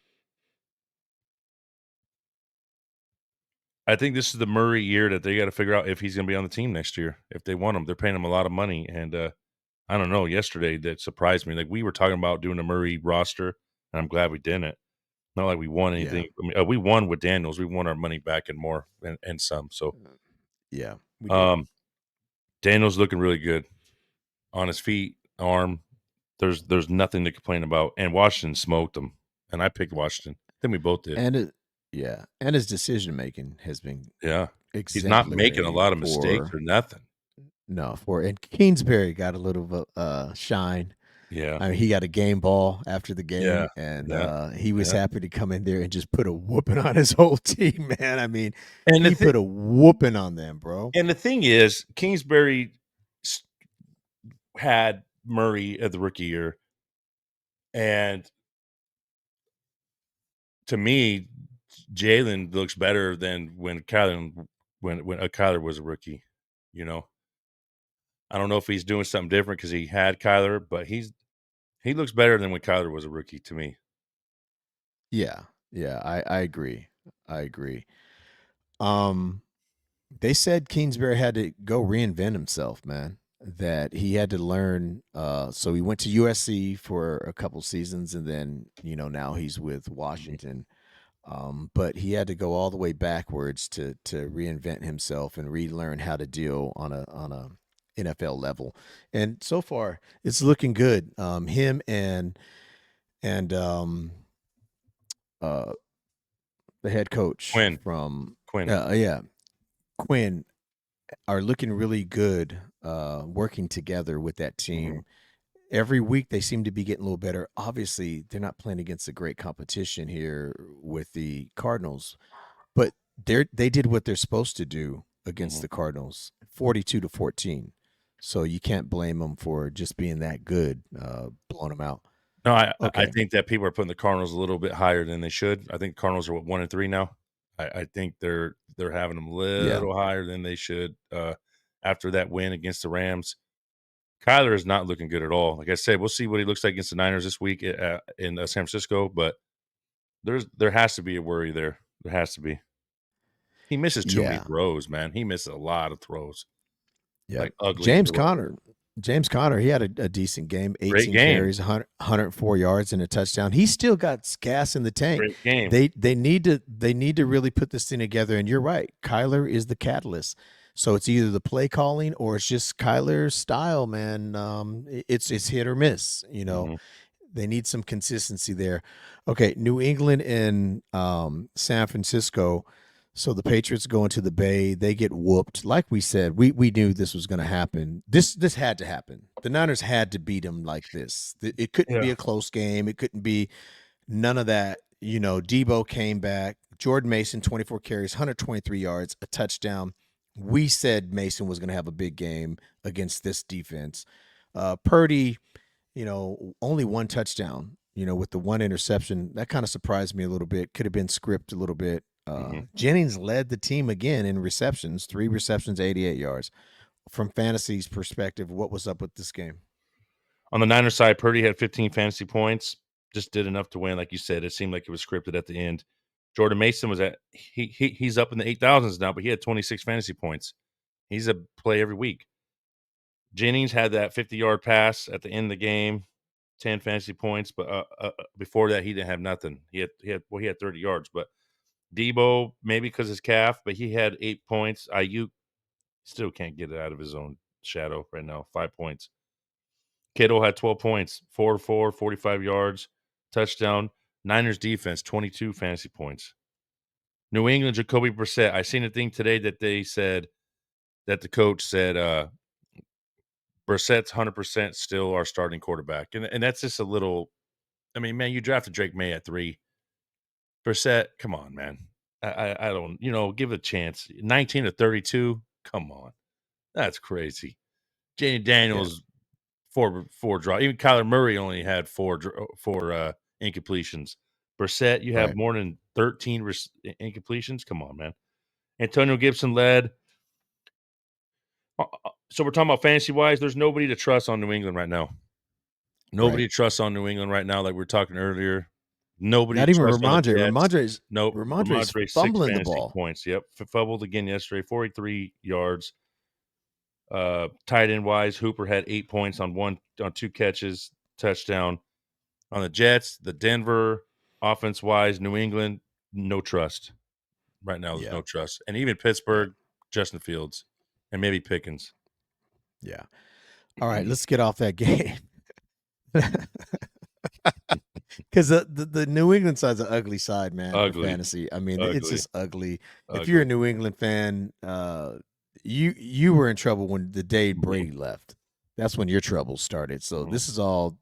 B: I think this is the Murray year that they got to figure out if he's going to be on the team next year. If they want him, they're paying him a lot of money, and I don't know. Yesterday, that surprised me. Like we were talking about doing a Murray roster, and I'm glad we didn't. Not like we won
A: Yeah,
B: anything. I mean, we won with Daniels. We won our money back and more, and some. So,
A: yeah, we did.
B: um, Daniels looking really good on his feet, arm. There's nothing to complain about. And Washington smoked them, and I picked Washington. I think we both did.
A: And yeah, and his decision making has been
B: Yeah, he's not making a
A: exemplary
B: lot of mistakes
A: for
B: or nothing.
A: no for and Kingsbury got a little shine.
B: Yeah,
A: I mean, he got a game ball after the
B: yeah,
A: game, and
B: yeah,
A: he was
B: yeah.
A: happy to come in there and just put a whooping on his whole team. Man, I mean,
B: And the
A: he
B: thing,
A: put a whooping on them, bro.
B: and the thing is, Kingsbury s- had Murray at the rookie year, and to me, Jalen looks better than when Kyler was a rookie. You know, I don't know if he's doing something different because he had Kyler, but he looks better than when Kyler was a rookie to me.
A: Yeah, yeah, I agree. I agree. Um, they said Kingsbury had to go reinvent himself, man. That he had to learn. So he went to USC for a couple seasons, and then now he's with
B: Mhm.
A: Washington. But he had to go all the way backwards to reinvent himself and relearn how to deal on a NFL level. And so far, it's looking good. Him and uh, the head coach
B: Quinn,
A: from
B: Quinn.
A: yeah, Quinn, are looking really good working together with that
B: Mhm,
A: team. Every week they seem to be getting a little better. Obviously, they're not playing against a great competition here with the Cardinals, but they did what they're supposed to do against
B: mhm.
A: the Cardinals, 42-14. So you can't blame them for just being that good, blowing them out.
B: No, I
A: Okay,
B: think that people are putting the Cardinals a little bit higher than they should. I think Cardinals are what 1-3 now. I think they're having them a
A: yeah,
B: little higher than they should after that win against the Rams. Kyler is not looking good at all. Like I said, we'll see what he looks like against the Niners this week in San Francisco, but there has to be a worry there. There has to be. He misses too many
A: Yeah.
B: throws, man. He misses a lot of throws,
A: Yeah.
B: like ugly
A: James
B: throws.
A: Conner. James Conner, he had a decent game,
B: Great
A: 18
B: game.
A: carries, 104 yards and a touchdown. He still got gas in the tank.
B: Great game.
A: They need to really put this thing together. And you're right. Kyler is the catalyst. So it's either the play calling or it's just Kyler's style, man. It's hit or miss, you know.
B: Mhm.
A: They need some consistency there. Okay, New England and San Francisco. So the Patriots go into the Bay. They get whooped. Like we said, we knew this was going to happen. This had to happen. The Niners had to beat them like this. It couldn't be
B: Yeah.
A: a close game. It couldn't be none of that. You know, Debo came back. Jordan Mason, 24 carries, 123 yards, a touchdown. We said Mason was going to have a big game against this defense. Purdy, only one touchdown, with the one interception. That kind of surprised me a little bit. Could have been script a little bit.
B: Mhm.
A: Jennings led the team again in receptions, 3 receptions, 88 yards. From fantasy's perspective, what was up with this game?
B: On the Niners side, Purdy had 15 fantasy points, just did enough to win. Like you said, it seemed like it was scripted at the end. Jordan Mason was he's up in the 8,000s now, but he had 26 fantasy points. He's a play every week. Jennings had that 50-yard pass at the end of the game, 10 fantasy points, but before that he didn't have nothing. He had 30 yards, but Debo maybe because his calf, but he had 8 points. Ayuk still can't get it out of his own shadow right now. 5 points. Kittle had 12 points, 4 4, 45 yards, touchdown. Niners defense, 22 fantasy points. New England, Jacoby Brissett. I seen a thing today that they said that the coach said Brissett's 100% still our starting quarterback. And that's just a little, I mean, man, you drafted Drake May at 3. Brissett, come on, man. I don't, give it a chance. 19 to 32. Come on. That's crazy. Janie
A: Yeah,
B: Daniels, four draw. Even Kyler Murray only had four incompletions. Brissett, you have
A: right.
B: more than 13 incompletions. Come on, man. Antonio Gibson led. So we're talking about fantasy wise. There's nobody to trust on New England right now.
A: Right.
B: Nobody trusts on New England right now, like we were talking earlier. Nobody
A: Not even
B: trusts on the
A: Ramondre.
B: Jets.
A: Ramondre's
B: Nope.
A: Ramondre's
B: Ramondre, 6
A: fumbling the
B: fantasy
A: ball.
B: points. Yep. Fumbled again yesterday, 43 yards. Tight end wise, Hooper had 8 points on 2 catches, touchdown. On the Jets, the Denver offense wise, New England, no trust. Right now, there's
A: Yeah.
B: no trust. And even
A: Yeah.
B: Pittsburgh, Justin Fields, and maybe Pickens.
A: Yeah. All right, let's get off that game. Because the New England side's an ugly side, man, for
B: Ugly,
A: fantasy. I mean, it's
B: ugly,
A: just ugly. If you're a
B: ugly.
A: New England fan, you were in trouble when the day
B: Mhm,
A: Brady left. That's when your troubles started. So
B: mhm.
A: this is all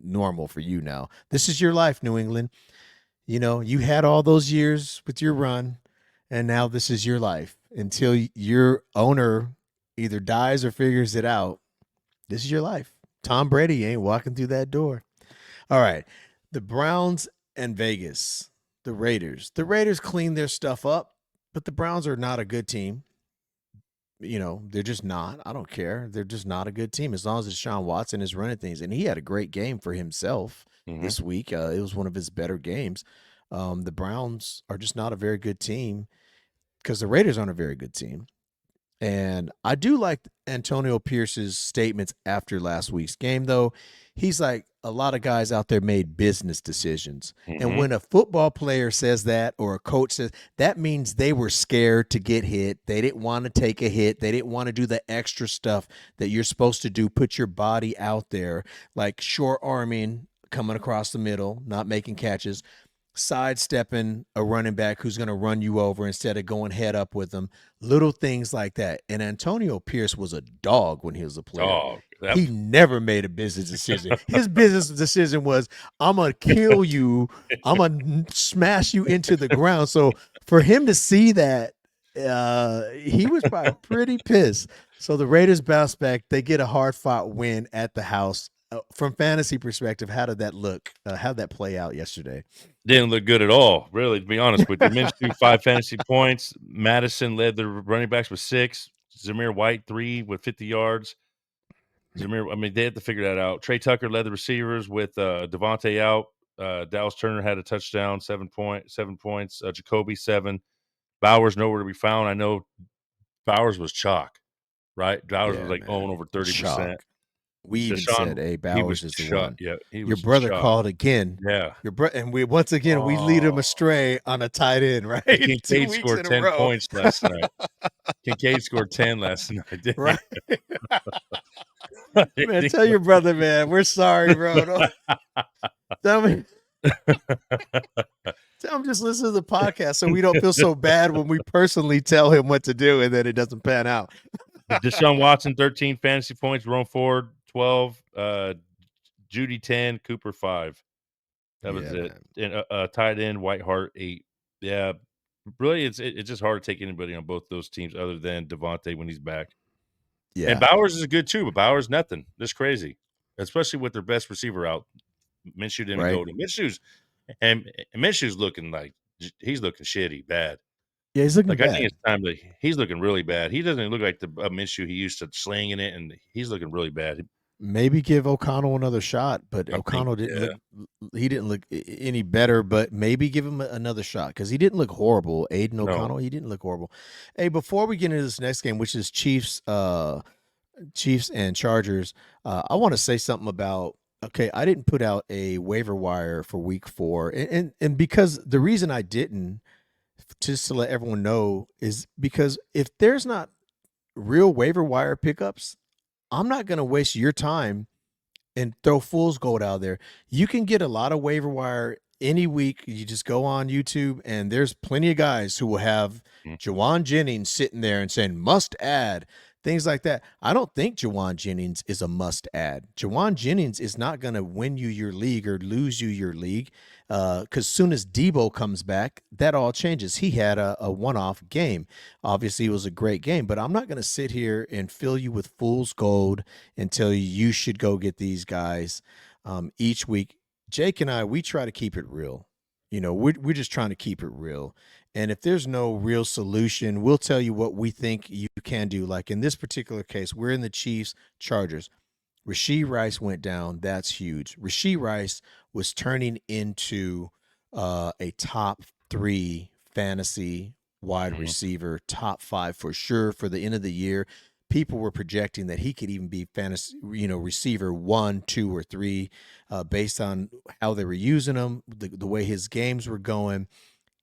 A: normal for you now. This is your life, New England. You had all those years with your run, and now this is your life until your owner either dies or figures it out. This is your life. Tom Brady ain't walking through that door. All right. The Browns and Vegas, the Raiders. The Raiders cleaned their stuff up, but the Browns are not a good team. They're just not. I don't care. They're just not a good team as long as Deshaun Watson is running things. And he had a great game for himself
B: Mhm.
A: this week. It was one of his better games. The Browns are just not a very good team because the Raiders aren't a very good team. And I do like Antonio Pierce's statements after last week's game, though. He's like, a lot of guys out there made business decisions. And
B: Mhm.
A: when a football player says that or a coach says that means they were scared to get hit. They didn't want to take a hit. They didn't want to do the extra stuff that you're supposed to do, put your body out there, like short arming, coming across the middle, not making catches, sidestepping a running back who's going to run you over instead of going head up with them. Little things like that. And Antonio Pierce was a dog when he was a player.
B: Dog.
A: He
B: That
A: never made a business decision. His business decision was, I'm going to kill you. I'm going to smash you into the ground. So for him to see that, he was probably pretty pissed. So the Raiders bounce back. They get a hard fought win at the house. From fantasy perspective, how did that look? How did that play out yesterday?
B: didn't look good at all, really, to be honest with you. Minshew, 5 fantasy points. Madison led the running backs with 6. Zamir White, 3 with 50 yards. Jameer, I mean, they had to figure that out. Trey Tucker led the receivers with Devontae out. Dallas Turner had a touchdown, 7 points. Jacoby 7. Bowers nowhere to be found. I know Bowers was chalk, right? Bowers was
A: Yeah,
B: like going
A: man.
B: over 30%.
A: Chalk. We even said,
B: Deshaun,
A: "Hey,
B: he was
A: Bowers is the
B: shut.
A: one."
B: Yeah, he
A: Your
B: was
A: brother
B: shot.
A: called again.
B: Yeah.
A: And we once again we lead him
B: Oh,
A: astray on a tight end,
B: and
A: right? 2
B: Kincaid
A: weeks
B: scored
A: in a
B: 10
A: row.
B: points last night. Kincaid scored 10 last night, didn't
A: Right? Man,
B: he?
A: tell your brother, man, we're sorry, bro. Tell me, tell him just listen to the podcast so we don't feel so bad when we personally tell him what to do and then it doesn't pan out.
B: Deshaun Watson, 13 fantasy points. Jerome Ford, 12. Judy, 10. Cooper, 5. That was
A: Yeah,
B: it.
A: man.
B: And tight end, Whitehart, 8. Yeah, really, it's just hard to take anybody on both those teams other than Devontae when he's back. And
A: Yeah,
B: Bowers is good too, but Bowers nothing. That's crazy, especially with their best receiver out. Minshew didn't even
A: right.
B: go to and Minshew's looking like he's looking shitty, bad.
A: Yeah, he's looking
B: Like I think
A: bad.
B: it's time to. He's looking really bad. He doesn't look like the Minshew he used to slinging it, and he's looking really bad.
A: Maybe give O'Connell another shot, but
B: I think,
A: O'Connell didn't look.
B: yeah,
A: He didn't look any better. But maybe give him another shot because he didn't look horrible. Aiden
B: no,
A: O'Connell, he didn't look horrible. Hey, before we get into this next game, which is Chiefs and Chargers, I want to say something about. Okay, I didn't put out a waiver wire for Week 4, and because the reason I didn't, just to let everyone know, is because if there's not real waiver wire pickups, I'm not going to waste your time and throw fool's gold out there. You can get a lot of waiver wire any week. You just go on YouTube, and there's plenty of guys who will have
B: mm,
A: Jawan Jennings sitting there and saying must add, things like that. I don't think Jawan Jennings is a must add. Jawan Jennings is not going to win you your league or lose you your league. Because soon as Debo comes back, that all changes. He had a one-off game. Obviously, it was a great game, but I'm not going to sit here and fill you with fool's gold and tell you you should go get these guys each week. Jake and I, we try to keep it real. We're just trying to keep it real. And if there's no real solution, we'll tell you what we think you can do. Like in this particular case, we're in the Chiefs Chargers. Rashee Rice went down. That's huge. Rashee Rice was turning into a top 3 fantasy wide
B: mhm,
A: receiver, top 5 for sure for the end of the year. People were projecting that he could even be fantasy, receiver 1, 2, or 3, based on how they were using him, the way his games were going.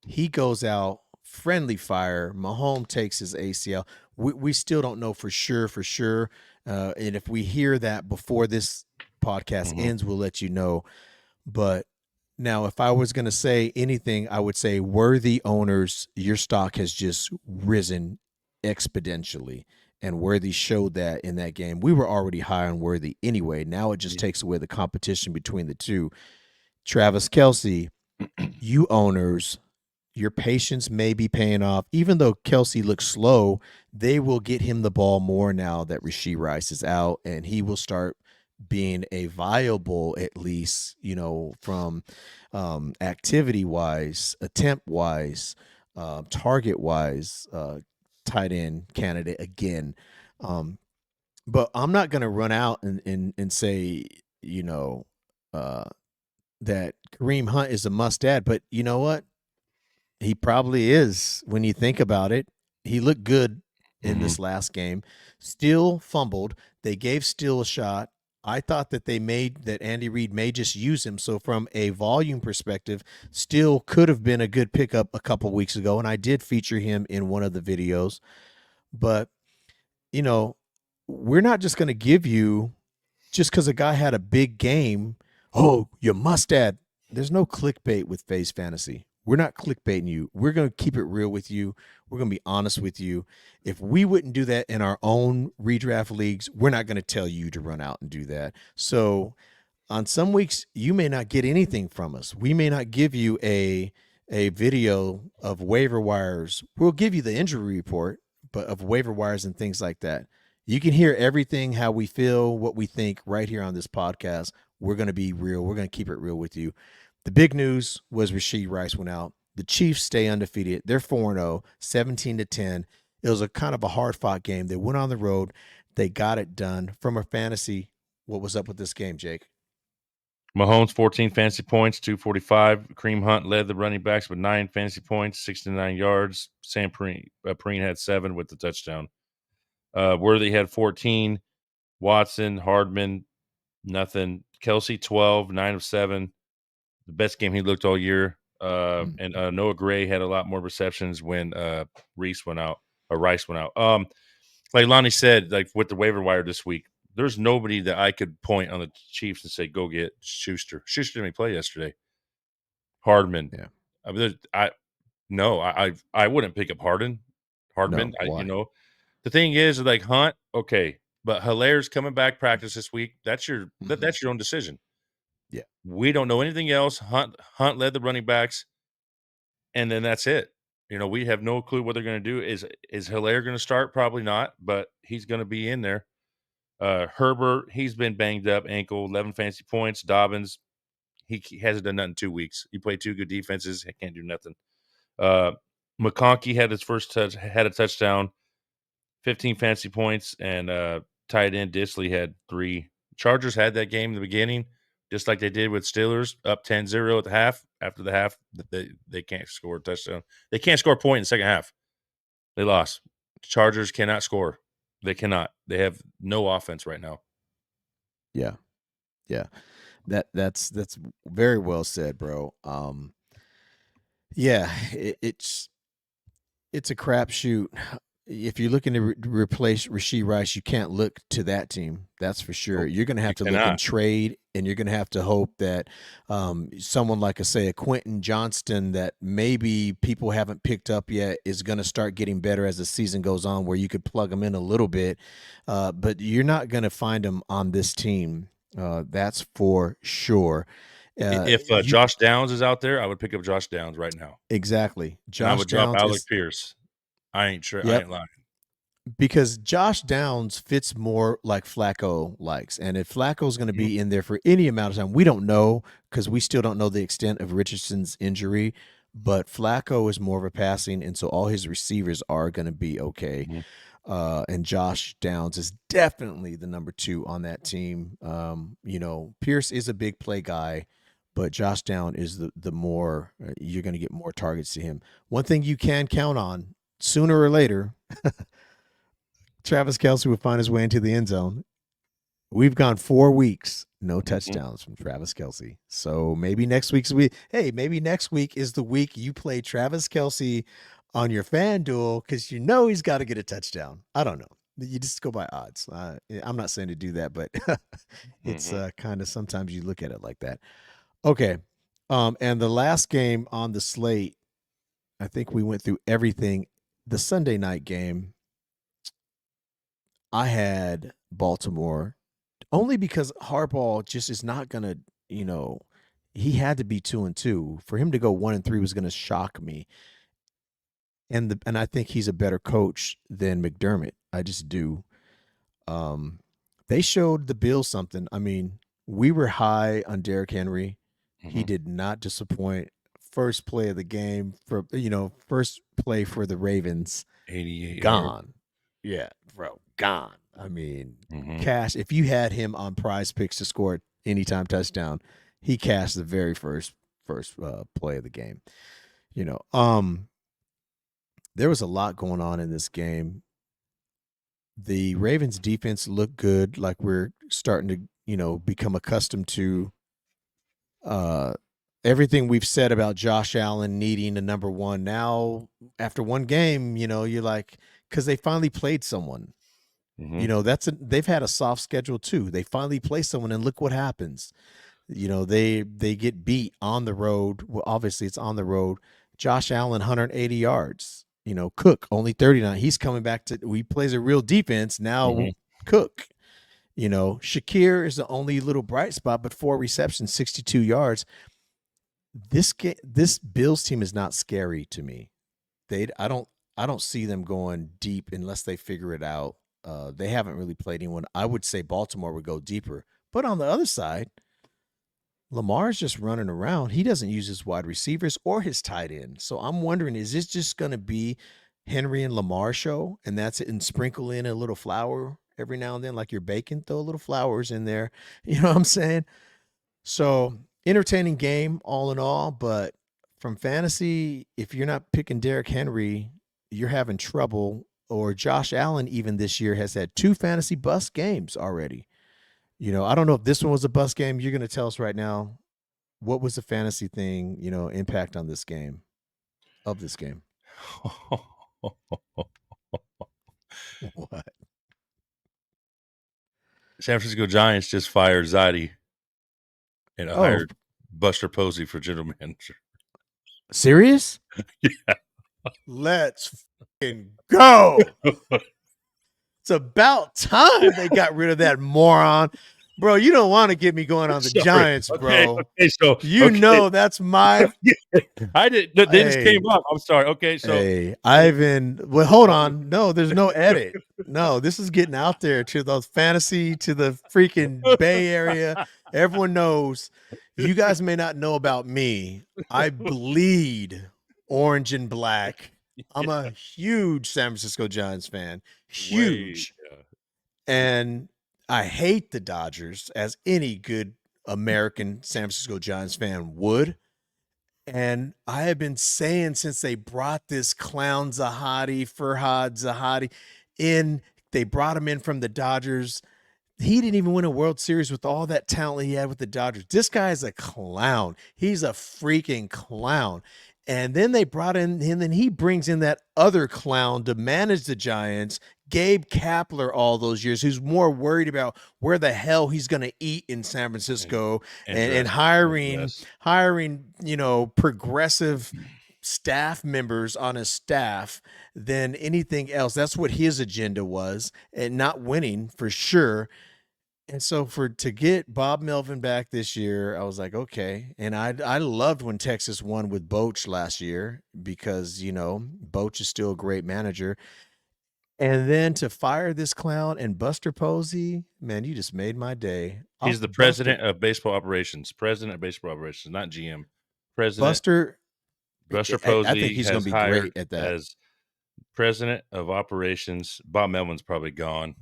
A: He goes out, friendly fire. Mahomes takes his ACL. We still don't know for sure. And if we hear that before this podcast
B: mhm.
A: ends, we'll let you know. But now, if I was going to say anything, I would say worthy owners, your stock has just risen exponentially. And Worthy showed that in that game. We were already high on Worthy anyway. Now it just
B: Yeah.
A: takes away the competition between the two. Travis Kelsey, you owners, your patience may be paying off. Even though Kelsey looks slow, they will get him the ball more now that Rashee Rice is out, and he will start being a viable, at least, from activity wise, attempt wise, target wise, tight end candidate again. Um, but I'm not going to run out and say, you know, uh, that Kareem Hunt is a must add. But you know what? He probably is when you think about it. He looked good in
B: Mhm.
A: this last game. Still fumbled. They gave Steele a shot. I thought that Andy Reid may just use him. So from a volume perspective, Steele could have been a good pickup a couple weeks ago, and I did feature him in one of the videos. But you know, we're not just going to give you just because a guy had a big game. Oh, you must add. There's no clickbait with Phase Fantasy. We're not clickbaiting you. We're going to keep it real with you. We're going to be honest with you. If we wouldn't do that in our own redraft leagues, we're not going to tell you to run out and do that. So on some weeks you may not get anything from us. We may not give you a video of waiver wires. We'll give you the injury report, but of waiver wires and things like that. You can hear everything, how we feel, what we think right here on this podcast. We're going to be real. We're going to keep it real with you. The big news was Rashee Rice went out. The Chiefs stay undefeated. They're 4-0, 17-10. It was a kind of a hard fought game. They went on the road. They got it done. From a fantasy, what was up with this game, Jake?
B: Mahomes, 14 fantasy points, 245. Kareem Hunt led the running backs with 9 fantasy points, 69 yards. Sam Perine had 7 with the touchdown. Worthy had 14. Watson, Hardman, nothing. Kelsey, 12, 9 of 7. The best game he looked all year.
A: Mm,
B: And Noah Gray had a lot more receptions when Reese went out or Rice went out. Like Lonnie said, like with the waiver wire this week, there's nobody that I could point on the Chiefs and say, go get Schuster. Schuster didn't even play yesterday. Hardman.
A: yeah.
B: I mean, no, I wouldn't pick up Hardman.
A: No. Why?
B: The thing is, like Hunt, okay, but Hilaire's coming back practice this week.
A: Mhm.
B: That's your own decision.
A: Yeah.
B: We don't know anything else. Hunt led the running backs, and then that's it. We have no clue what they're going to do. Is Hilaire going to start? Probably not, but he's going to be in there. Herbert, he's been banged up, ankle, 11 fancy points. Dobbins, he hasn't done nothing in 2 weeks. He played 2 good defenses, he can't do nothing. Uh, McConkey had his first had a touchdown, 15 fancy points, and tight end Disley had 3. Chargers had that game in the beginning, just like they did with Steelers, up 10-0 at the half. After the half, they can't score a touchdown. They can't score a point in the second half. They lost. Chargers cannot score. They cannot. They have no offense right now.
A: Yeah. Yeah. That's very well said, bro. Yeah, it's a crapshoot. If you're looking to replace Rasheed Rice, you can't look to that team. That's for sure.
B: Nope,
A: You're going to
B: you
A: have to look in
B: cannot.
A: trade, and you're going to have to hope that someone like, say, a Quentin Johnston that maybe people haven't picked up yet is going to start getting better as the season goes on, where you could plug him in a little bit. But you're not going to find him on this team. That's for sure.
B: If
A: You
B: Josh Downs is out there, I would pick up Josh Downs right now,
A: exactly.
B: and I
A: Josh
B: would drop
A: Downs
B: Alec
A: is
B: Pierce. I ain't sure. I
A: yep.
B: ain't lying.
A: Because Josh Downs fits more like Flacco likes. And if Flacco's going to
B: Mhm,
A: be in there for any amount of time, we don't know because we still don't know the extent of Richardson's injury. But Flacco is more of a passing, and so all his receivers are going to be okay.
B: mhm.
A: And Josh Downs is definitely the number 2 on that team. Pierce is a big play guy, but Josh Down is the more you're going to get more targets to him. One thing you can count on sooner or later, Travis Kelce will find his way into the end zone. We've gone 4 weeks, no
B: Mhm,
A: touchdowns from Travis Kelce. So maybe next week's week. Hey, maybe next week is the week you play Travis Kelce on your FanDuel because you know he's got to get a touchdown. I don't know. You just go by odds. I'm not saying to do that, but it's
B: mhm.
A: kind of sometimes you look at it like that. Okay. And the last game on the slate, I think we went through everything. The Sunday night game, I had Baltimore only because Harbaugh just is not gonna, you know, he had to be 2-2. For him to go 1-3 was gonna shock me. And I think he's a better coach than McDermott. I just do. Um, they showed the Bills something. I mean, we were high on Derrick Henry. He
B: Mhm.
A: did not disappoint. First play of the game for first play for the Ravens,
B: 88 yards.
A: gone. Yeah, bro, gone. I mean,
B: Mhm,
A: Cash, if you had him on prize picks to score anytime touchdown, he cashed the very first play of the game. You know, there was a lot going on in this game. The Ravens defense looked good, like we're starting to, become accustomed to uh everything we've said about Josh Allen needing a number 1. Now, after one game, you're like, cuz they finally played someone.
B: mhm,
A: They've had a soft schedule too. They finally play someone and look what happens. They get beat on the road. Well, obviously it's on the road. Josh Allen 180 yards. Cook only 39. He's coming back to he plays a real defense. Now
B: mhm.
A: Cook, Shakir is the only little bright spot, but 4 receptions, 62 yards. This Bills team is not scary to me. They I don't see them going deep unless they figure it out. They haven't really played anyone. I would say Baltimore would go deeper. But on the other side, Lamar's just running around. He doesn't use his wide receivers or his tight end. So I'm wondering, is this just going to be Henry and Lamar show, and that's it, and sprinkle in a little flour every now and then, like you're baking, throw little flowers in there. You know what I'm saying? So entertaining game all in all, but from fantasy, if you're not picking Derrick Henry, you're having trouble. Or Josh Allen, even this year, has had 2 fantasy bust games already. I don't know if this one was a bust game. You're going to tell us right now what was the fantasy thing, impact on this game of this game. What?
B: San Francisco Giants just fired Zadi and
A: Oh,
B: hired Buster Posey for general manager.
A: serious?
B: Yeah.
A: Let's go. It's about time they got rid of that moron. Bro, you don't want to get me going on the
B: Sorry.
A: Giants,
B: Okay.
A: bro.
B: So
A: You know that's my
B: I didn't. They just
A: hey,
B: came up. I'm sorry. Okay, so
A: hey, Ivan. Well, hold on. No, there's no edit. No, this is getting out there to those fantasy, to the freaking Bay Area. Everyone knows. You guys may not know about me. I bleed orange and black. I'm a huge San Francisco Giants fan.
B: way.
A: Huge. And I hate the Dodgers, as any good American San Francisco Giants fan would. And I have been saying since they brought this clown Farhad Zahadi in, they brought him in from the Dodgers. He didn't even win a World Series with all that talent he had with the Dodgers. This guy is a clown. He's a freaking clown. And then they brought in him, and he brings in that other clown to manage the Giants, Gabe Kapler, all those years, who's more worried about where the hell he's going to eat in San Francisco and hiring, progressive staff members on his staff than anything else. That's what his agenda was, and not winning for sure. And so to get Bob Melvin back this year, I was like, okay. And I loved when Texas won with Boch last year because, Boch is still a great manager. And then to fire this clown and Buster Posey, man, you just made my day.
B: He's the president of baseball operations. President of baseball operations, not GM. President
A: Buster,
B: Buster
A: I think
B: Posey
A: he's going
B: has
A: to be
B: hired
A: great at that.
B: as president of operations. Bob Melvin's probably gone.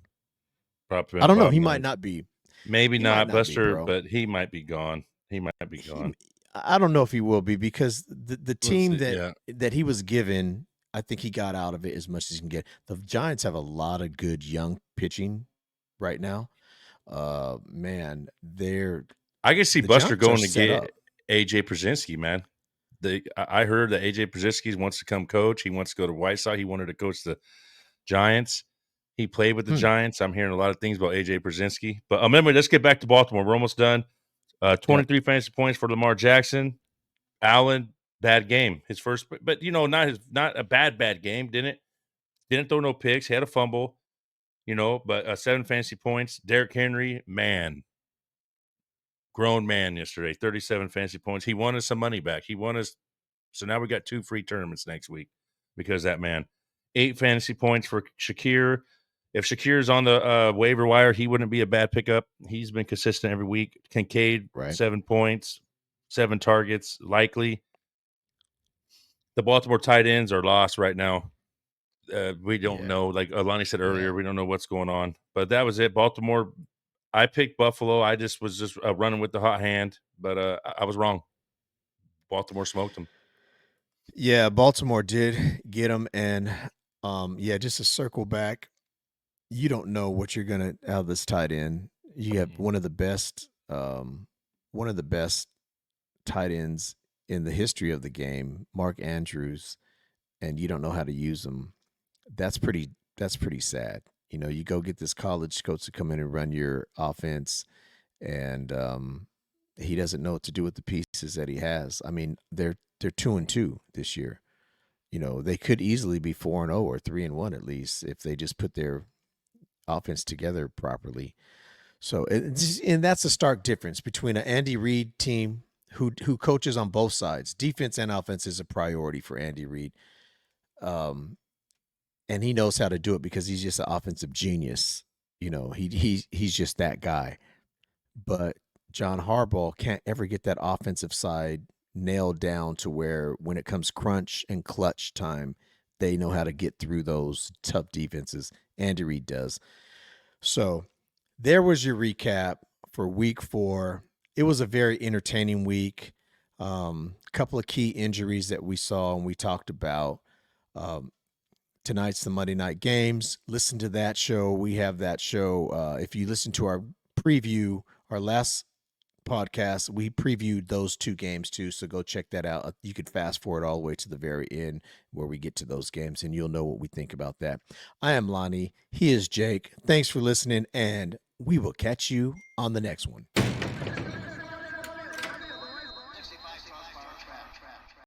A: I don't know.
B: Bob
A: He might
B: Melvin.
A: not be.
B: Maybe
A: He might
B: not
A: not be,
B: Buster,
A: bro.
B: but he might be gone. He might be
A: He,
B: gone.
A: I don't know if he will be because the
B: We'll
A: team
B: see,
A: that he was given, I think he got out of it as much as he can get. The Giants have a lot of good young pitching right now. Man,
B: I can see
A: the
B: Buster
A: Giants are
B: going to
A: set
B: get
A: up.
B: AJ Przinsky, man. I heard that AJ Przinsky wants to come coach. He wants to go to White Sox. He wanted to coach the Giants. He played with the Giants. I'm hearing a lot of things about AJ Przinsky. But remember, let's get back to Baltimore. We're almost done.
A: Yep.
B: 23 fantasy points for Lamar Jackson. Allen, bad game. His first, but not a bad game. Didn't throw no picks. He had a fumble. But 7 fantasy points. Derrick Henry, man, grown man yesterday. 37 fantasy points. He won us some money back. So now we got 2 free tournaments next week because that man. 8 fantasy points for Shakir. If Shakir's on the waiver wire, he wouldn't be a bad pickup. He's been consistent every week. Kincaid,
A: Right.
B: 7 points, 7 targets, likely. The Baltimore tight ends are lost right now. We don't know. Like Lonnie said earlier, we don't know what's going on. But that was it. Baltimore. I picked Buffalo. I was running with the hot hand, but I was wrong. Baltimore smoked them.
A: Yeah, Baltimore did get him, and just to circle back, you don't know what you're gonna have this tight end. You have one of the best tight ends in the history of the game, Mark Andrews, and you don't know how to use him. That's pretty sad. You go get this college coach to come in and run your offense, and he doesn't know what to do with the pieces that he has. I mean, they're 2-2 this year. They could easily be 4-0 or 3-1 at least if they just put their offense together properly. So, and that's a stark difference between an Andy Reid team who coaches on both sides. Defense and offense is a priority for Andy Reid. And he knows how to do it because he's just an offensive genius. He's just that guy. But John Harbaugh can't ever get that offensive side nailed down to where when it comes crunch and clutch time, they know how to get through those tough defenses. Andy Reid does. So there was your recap for week 4. It was a very entertaining week. Couple of key injuries that we saw and we talked about. Um, Tonight's the Monday night games. Listen to that show. We have that show. If you listen to our preview, our last podcast, we previewed those two games too. So go check that out. You could fast forward all the way to the very end where we get to those games and you'll know what we think about that. I am Lonnie. He is Jake. Thanks for listening, and we will catch you on the next one.